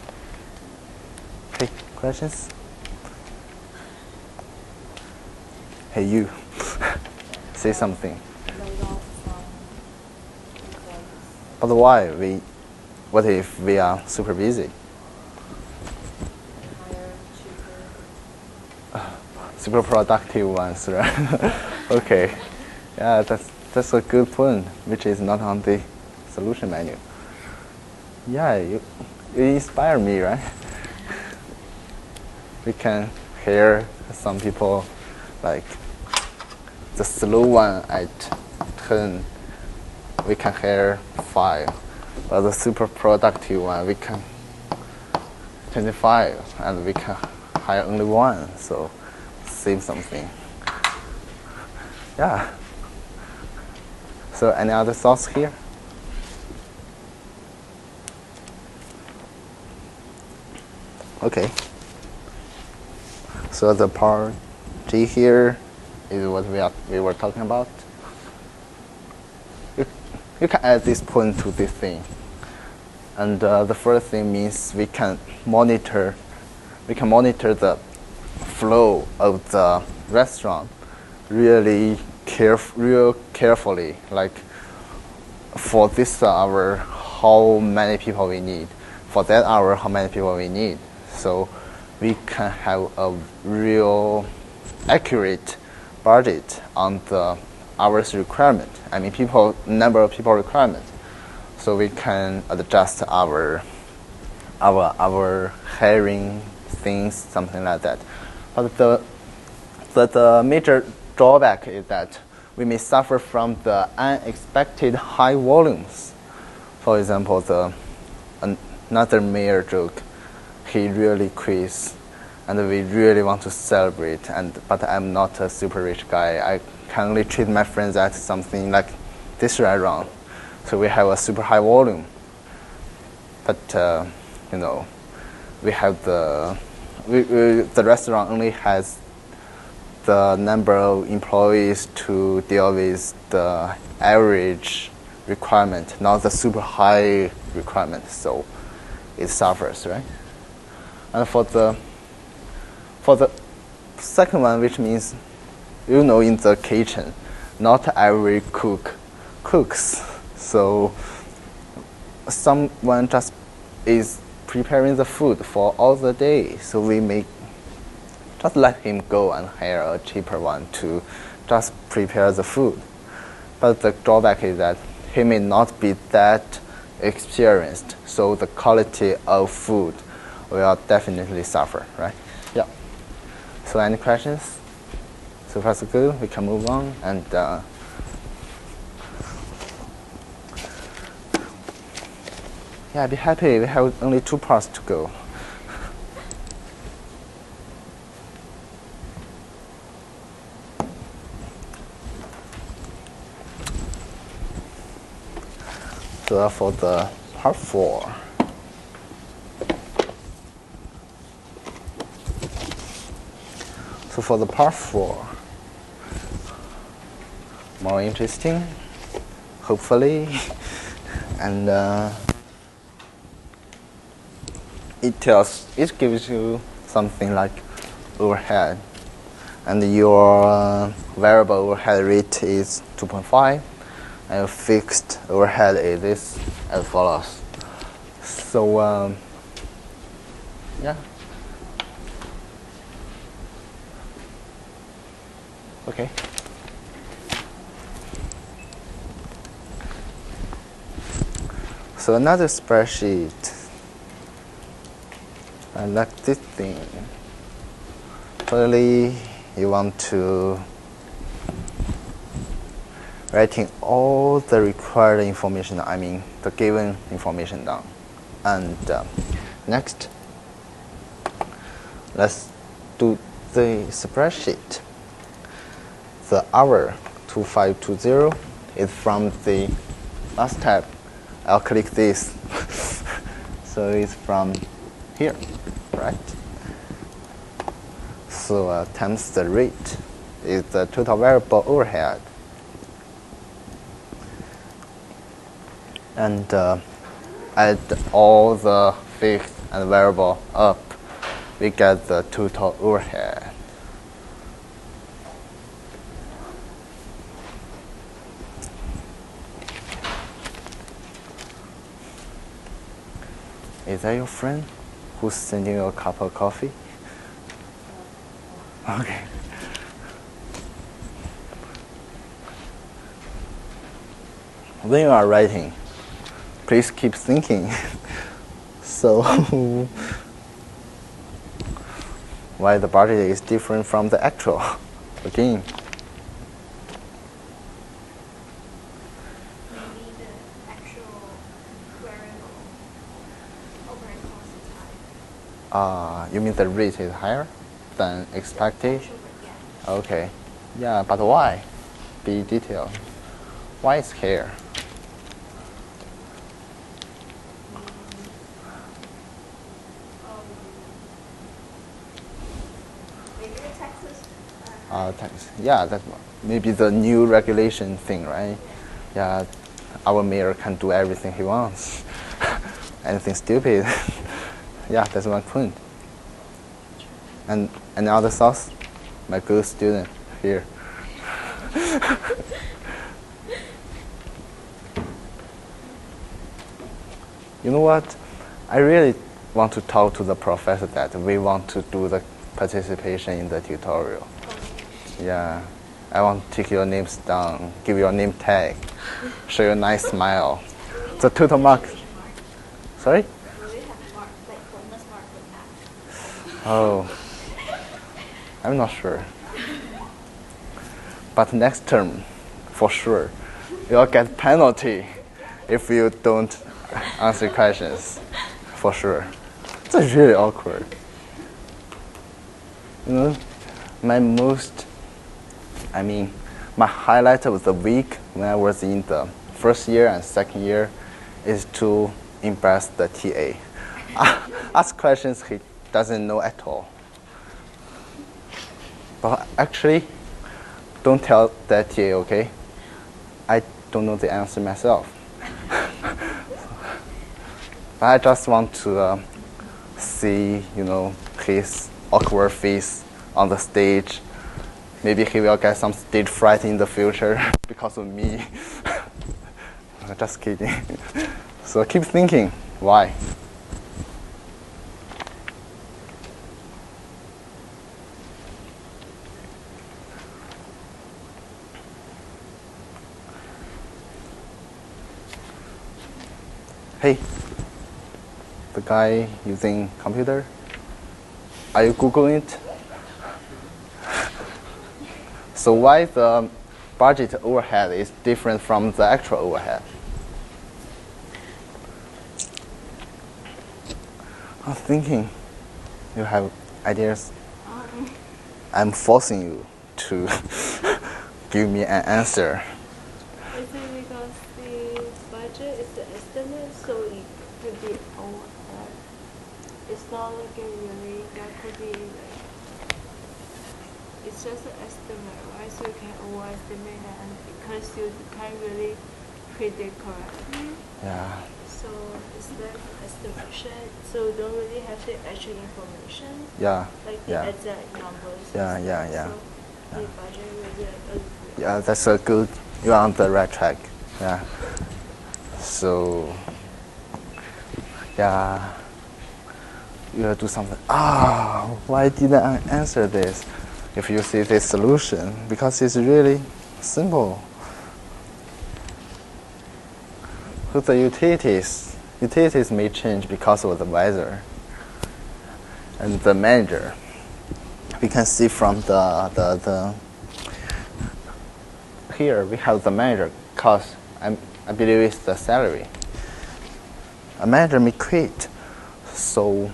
Okay, questions? Hey you, say something.
Laid off from
For the Y, what if we are super busy?
Higher, cheaper.
Super productive ones, right? Okay, yeah, that's a good point, which is not on the solution menu. Yeah, you inspire me, right? We can hear some people like the slow one at 10, we can hear 5, but the super productive one we can 25, and we can hire only 1, so save something. Yeah. So any other thoughts here? Okay. So the part G here is what we were talking about. You can add this point to this thing, and the first thing means we can monitor the flow of the restaurant real carefully. Like for this hour, how many people we need. For that hour, how many people we need. So we can have a real accurate budget on the hours requirement. I mean, number of people requirement. So we can adjust our hiring things, something like that. But the major drawback is that we may suffer from the unexpected high volumes. For example, another mayor joke, he really quits, and we really want to celebrate. But I'm not a super rich guy. I can only treat my friends at something like this restaurant. So we have a super high volume. But we have the restaurant only has the number of employees to deal with the average requirement, not the super high requirement. So it suffers, right? And for the second one, which means, in the kitchen, not every cook cooks. So someone just is preparing the food for all the day. So we may just let him go and hire a cheaper one to just prepare the food. But the drawback is that he may not be that experienced. So the quality of food will definitely suffer, right? Yeah. So any questions? So far so good. We can move on. And yeah, be happy. We have only 2 parts to go. So for the part 4. So for the part 4, more interesting, hopefully, and it gives you something like overhead, and your variable overhead rate is 2.5, and your fixed overhead is this as follows. So yeah. Okay. So another spreadsheet. I like this thing. Totally, you want to writing all the required information. I mean, the given information down. And next, let's do the spreadsheet. The hour 2520 is from the last tab. I'll click this. So it's from here, right? So times the rate is the total variable overhead. And add all the fixed and variable up, we get the total overhead. Is that your friend who's sending you a cup of coffee? Okay. When you are writing, please keep thinking. So, why the budget is different from the actual? Again.
Maybe the actual variable overhead cost is high.
You mean the rate is higher than expected?
Actual rate, yeah.
Okay. Yeah, but why? Be detailed. Why is here?
Maybe the taxes.
Tax. Yeah, that's maybe the new regulation thing, right? Yeah, our mayor can do everything he wants. Anything stupid. Yeah, that's one point. And any other thoughts? My good student here. You know what? I really want to talk to the professor that we want to do the participation in the tutorial. Yeah, I want to take your names down, give your name tag, show you a nice smile. The total mark. Sorry?
Will we have mark, like bonus mark with that?
Oh, I'm not sure. But next term, for sure, you'll get penalty if you don't answer questions, for sure. It's really awkward. You know, my highlight of the week when I was in the first year and second year is to impress the TA. Ask questions he doesn't know at all. But actually, don't tell that TA, okay? I don't know the answer myself. But I just want to see, his awkward face on the stage. Maybe he will get some stage fright in the future because of me. Just kidding. So keep thinking, why? Hey, the guy using computer, are you Googling it? So why the budget overhead is different from the actual overhead? I'm thinking you have ideas. I'm forcing you to give me an answer.
I think because the budget is the estimate, so it could be overhead. It's not like a really, that could be like, it's just an estimate, right? So you can overestimate that, and because you can't really predict correctly.
Yeah.
So it's like estimation, so you don't really have the actual information,
Yeah.
like the
Yeah.
exact numbers.
Yeah,
and
yeah,
stuff.
yeah.
So the budget really
Yeah, that's a good. You're on the right track. Yeah. So. Yeah. You have to do something. Why didn't I answer this? If you see this solution, because it's really simple. So the utilities may change because of the weather. And the manager, we can see from the here we have the manager cost. I believe it's the salary. A manager may quit, so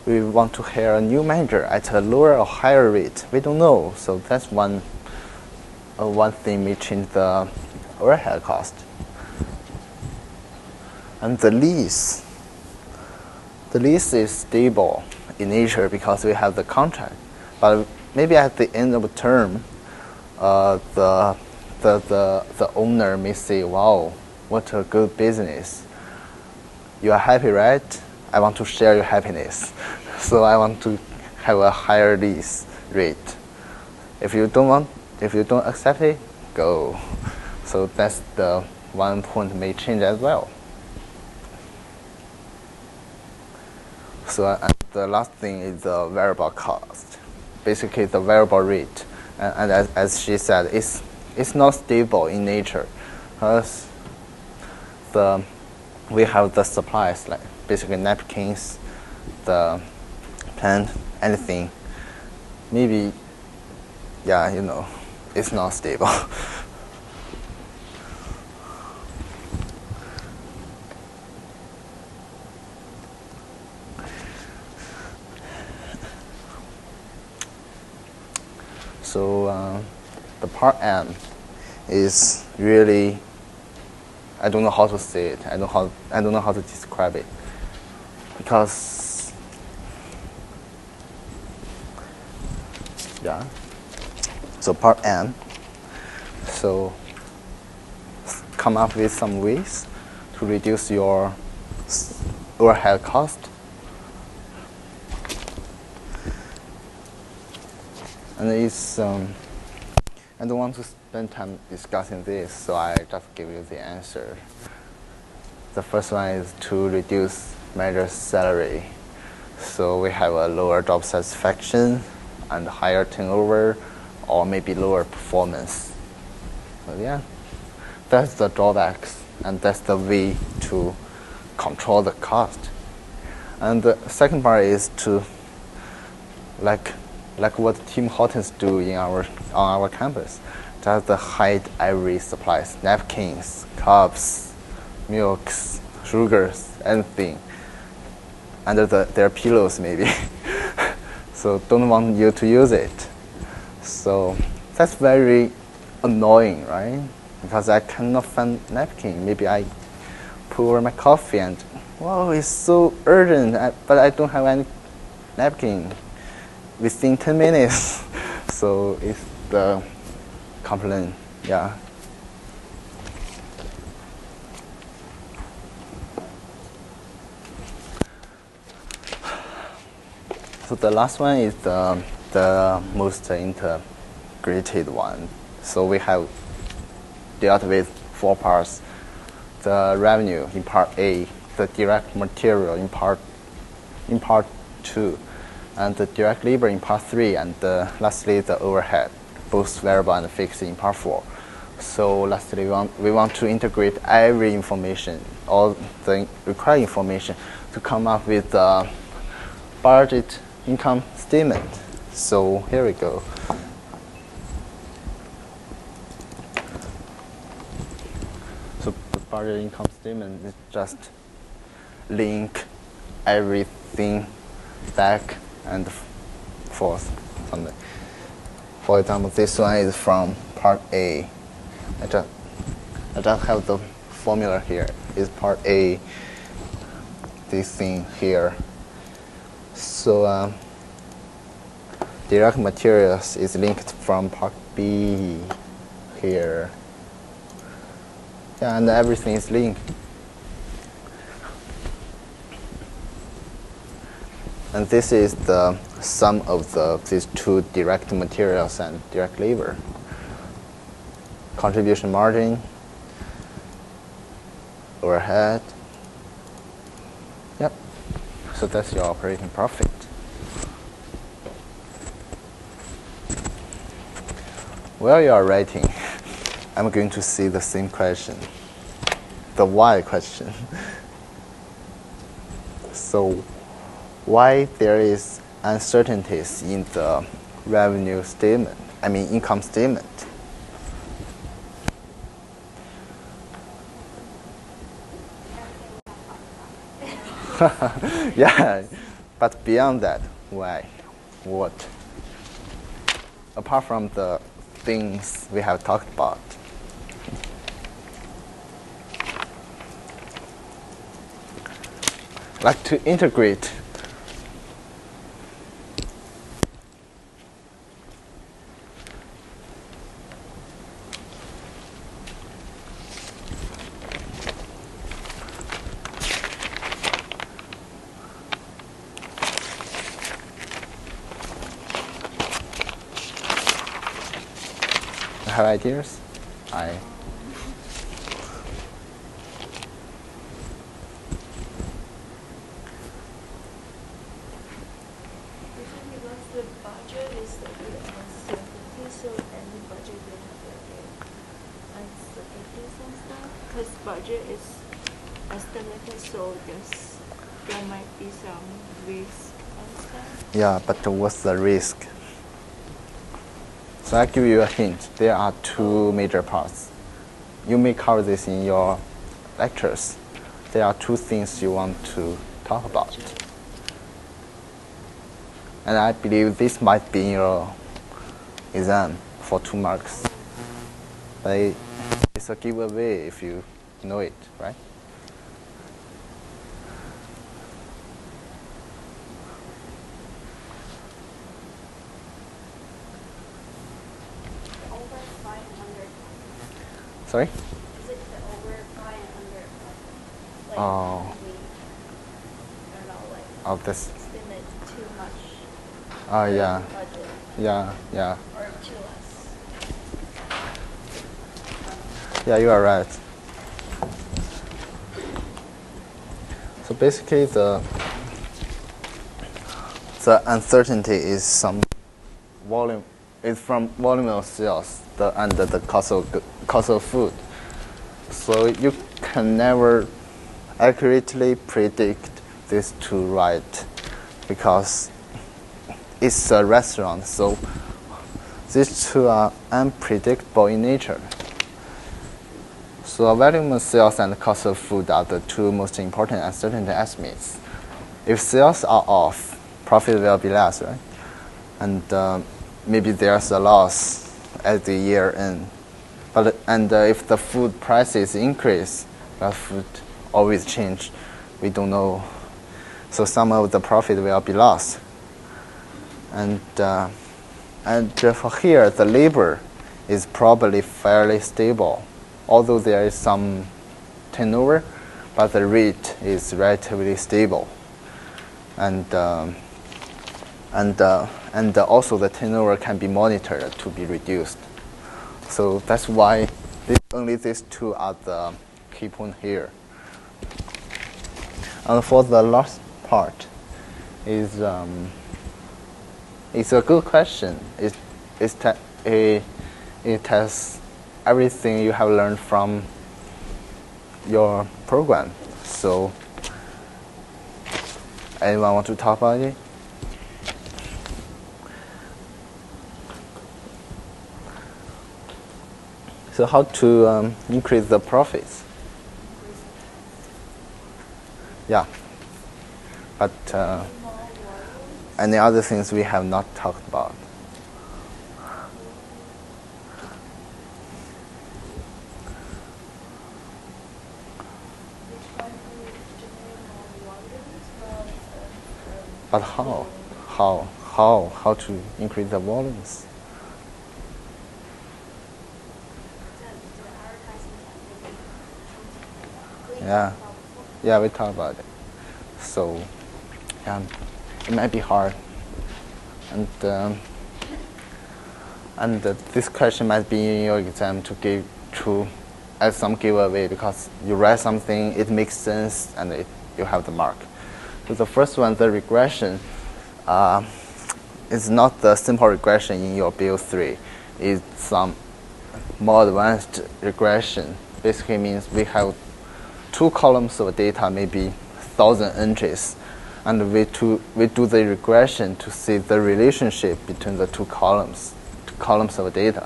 we want to hire a new manager at a lower or higher rate. We don't know, so that's one thing may change the overhead cost. And the lease is stable in nature because we have the contract. But maybe at the end of the term, the owner may say, "Wow, what a good business! You are happy, right? I want to share your happiness, so I want to have a higher lease rate. If you don't accept it, go." So that's the one point may change as well. So and the last thing is the variable cost, basically the variable rate. And as she said, it's not stable in nature, because we have the supplies like basically napkins, the pen, anything. Maybe, yeah, you know, it's not stable. So the part M is really, I don't know how to say it. I don't know how to describe it, because yeah. So part M. So come up with some ways to reduce your overhead cost. And it's I don't want to spend time discussing this, so I just give you the answer. The first one is to reduce manager's salary. So we have a lower job satisfaction and higher turnover, or maybe lower performance. So yeah, that's the drawbacks, and that's the way to control the cost. And the second part is to like what Tim Hortons do on our campus, just hide every supplies, napkins, cups, milks, sugars, anything under their pillows maybe. So don't want you to use it. So that's very annoying, right? Because I cannot find napkin. Maybe I pour my coffee and, wow, it's so urgent, but I don't have any napkin within 10 minutes. So it's the complaint, yeah. So the last one is the most integrated one. So we have dealt with 4 parts: the revenue in part A, the direct material in part 2, and the direct labor in part 3, and lastly the overhead, both variable and fixed, in part 4. So lastly, we want to integrate every information, all the required information, to come up with the budget income statement. So here we go. So the budget income statement is just link everything back and forth. Something. For example, this one is from part A. I just have the formula here. Is part A. This thing here. So direct materials is linked from part B here. Yeah, and everything is linked. And this is the sum of these 2 direct materials and direct labor. Contribution margin, overhead. Yep. So that's your operating profit. While you are writing, I'm going to see the same question, the why question. So why there is uncertainties in the revenue statement, income statement? Yeah, but beyond that, why? What? Apart from the things we have talked about. Like to integrate have ideas?
budget is estimated, so there might be some risk and stuff.
Yeah, but what's the risk? So I give you a hint. There are two major parts. You may cover this in your lectures. There are two things you want to talk about. And I believe this might be in your exam for 2 marks. But it's a giveaway if you know it, right?
Over 500.
Sorry?
Is it the over 500? Like,
Oh.
we, I don't know, like,
Oh, this.
estimate too much
Oh, yeah.
budget
Yeah.
or too less.
Yeah, you are right. So basically, the uncertainty is some volume. It's from volume of sales and the cost of food. So you can never accurately predict these two right, because it's a restaurant. So these two are unpredictable in nature. So volume of sales and cost of food are the two most important uncertainty estimates. If sales are off, profit will be less, right? And maybe there's a loss at the year end. And if the food prices increase, but food always change, we don't know. So some of the profit will be lost. And for here, the labor is probably fairly stable, although there is some turnover, but the rate is relatively stable. And also the turnover can be monitored to be reduced. So that's why only these two are the key point here. And for the last part, it's a good question. It has everything you have learned from your program. So anyone want to talk about it? So how to increase the profits? Yeah, but any other things we have not talked about? But how? How to increase the volumes? Yeah, we talked about it. So, yeah, it might be hard, and this question might be in your exam as some giveaway, because you write something, it makes sense, and you have the mark. So the first one, the regression, is not the simple regression in your MGAB03. It's some more advanced regression. Basically means we have 2 columns of data, maybe 1,000 entries, and we do the regression to see the relationship between the two columns of data.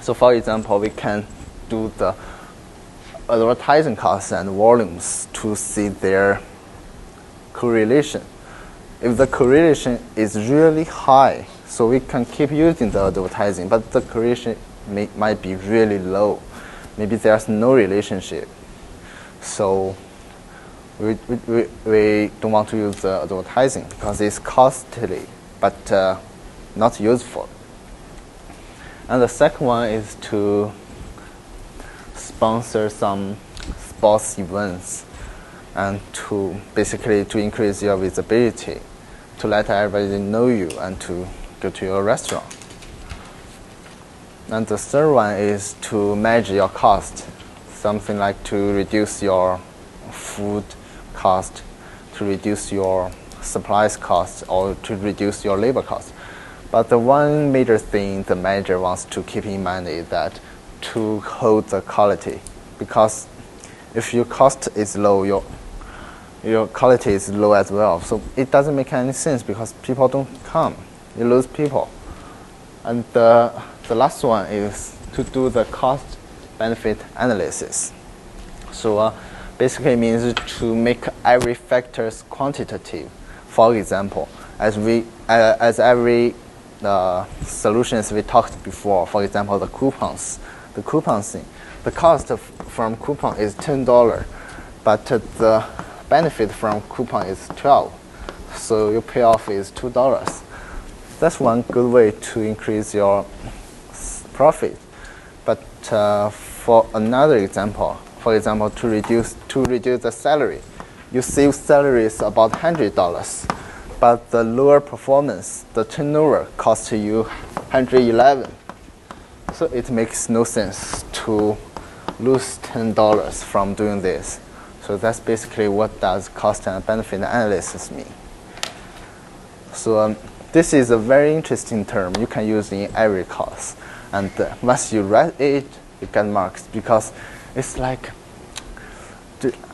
So for example, we can do the advertising costs and volumes to see their correlation. If the correlation is really high, so we can keep using the advertising, but the correlation might be really low. Maybe there's no relationship. So we don't want to use the advertising because it's costly, but not useful. And the second one is to sponsor some sports events and to basically to increase your visibility, to let everybody know you and to go to your restaurant. And the third one is to manage your cost, something like to reduce your food cost, to reduce your supplies cost, or to reduce your labor cost. But the one major thing the manager wants to keep in mind is that to hold the quality, because if your cost is low, your quality is low as well. So it doesn't make any sense because people don't come. You lose people. And the last one is to do the cost-benefit analysis. So basically means to make every factors quantitative. For example, as every solutions we talked before, for example, the coupons thing. The cost from coupon is $10, but the benefit from coupon is 12. So your payoff is $2. That's one good way to increase your profit. But for another example, for example, to reduce the salary, you save salaries about $100, but the lower performance, the turnover, costs you $111. So it makes no sense to lose $10 from doing this. So that's basically what does cost and benefit analysis mean. So this is a very interesting term you can use in every course. And once you write it, you get marks because it's like,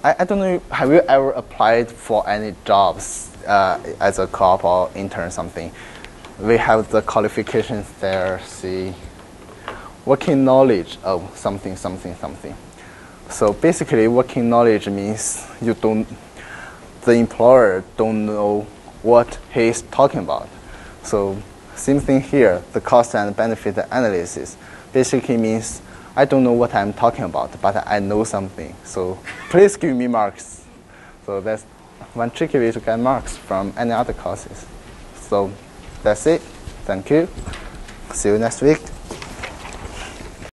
I don't know, have you ever applied for any jobs as a co-op or intern or something? We have the qualifications there, see, working knowledge of something. So basically, working knowledge means the employer don't know what he's talking about. So same thing here, the cost and benefit analysis basically means I don't know what I'm talking about, but I know something. So please give me marks. So that's one tricky way to get marks from any other courses. So that's it. Thank you. See you next week.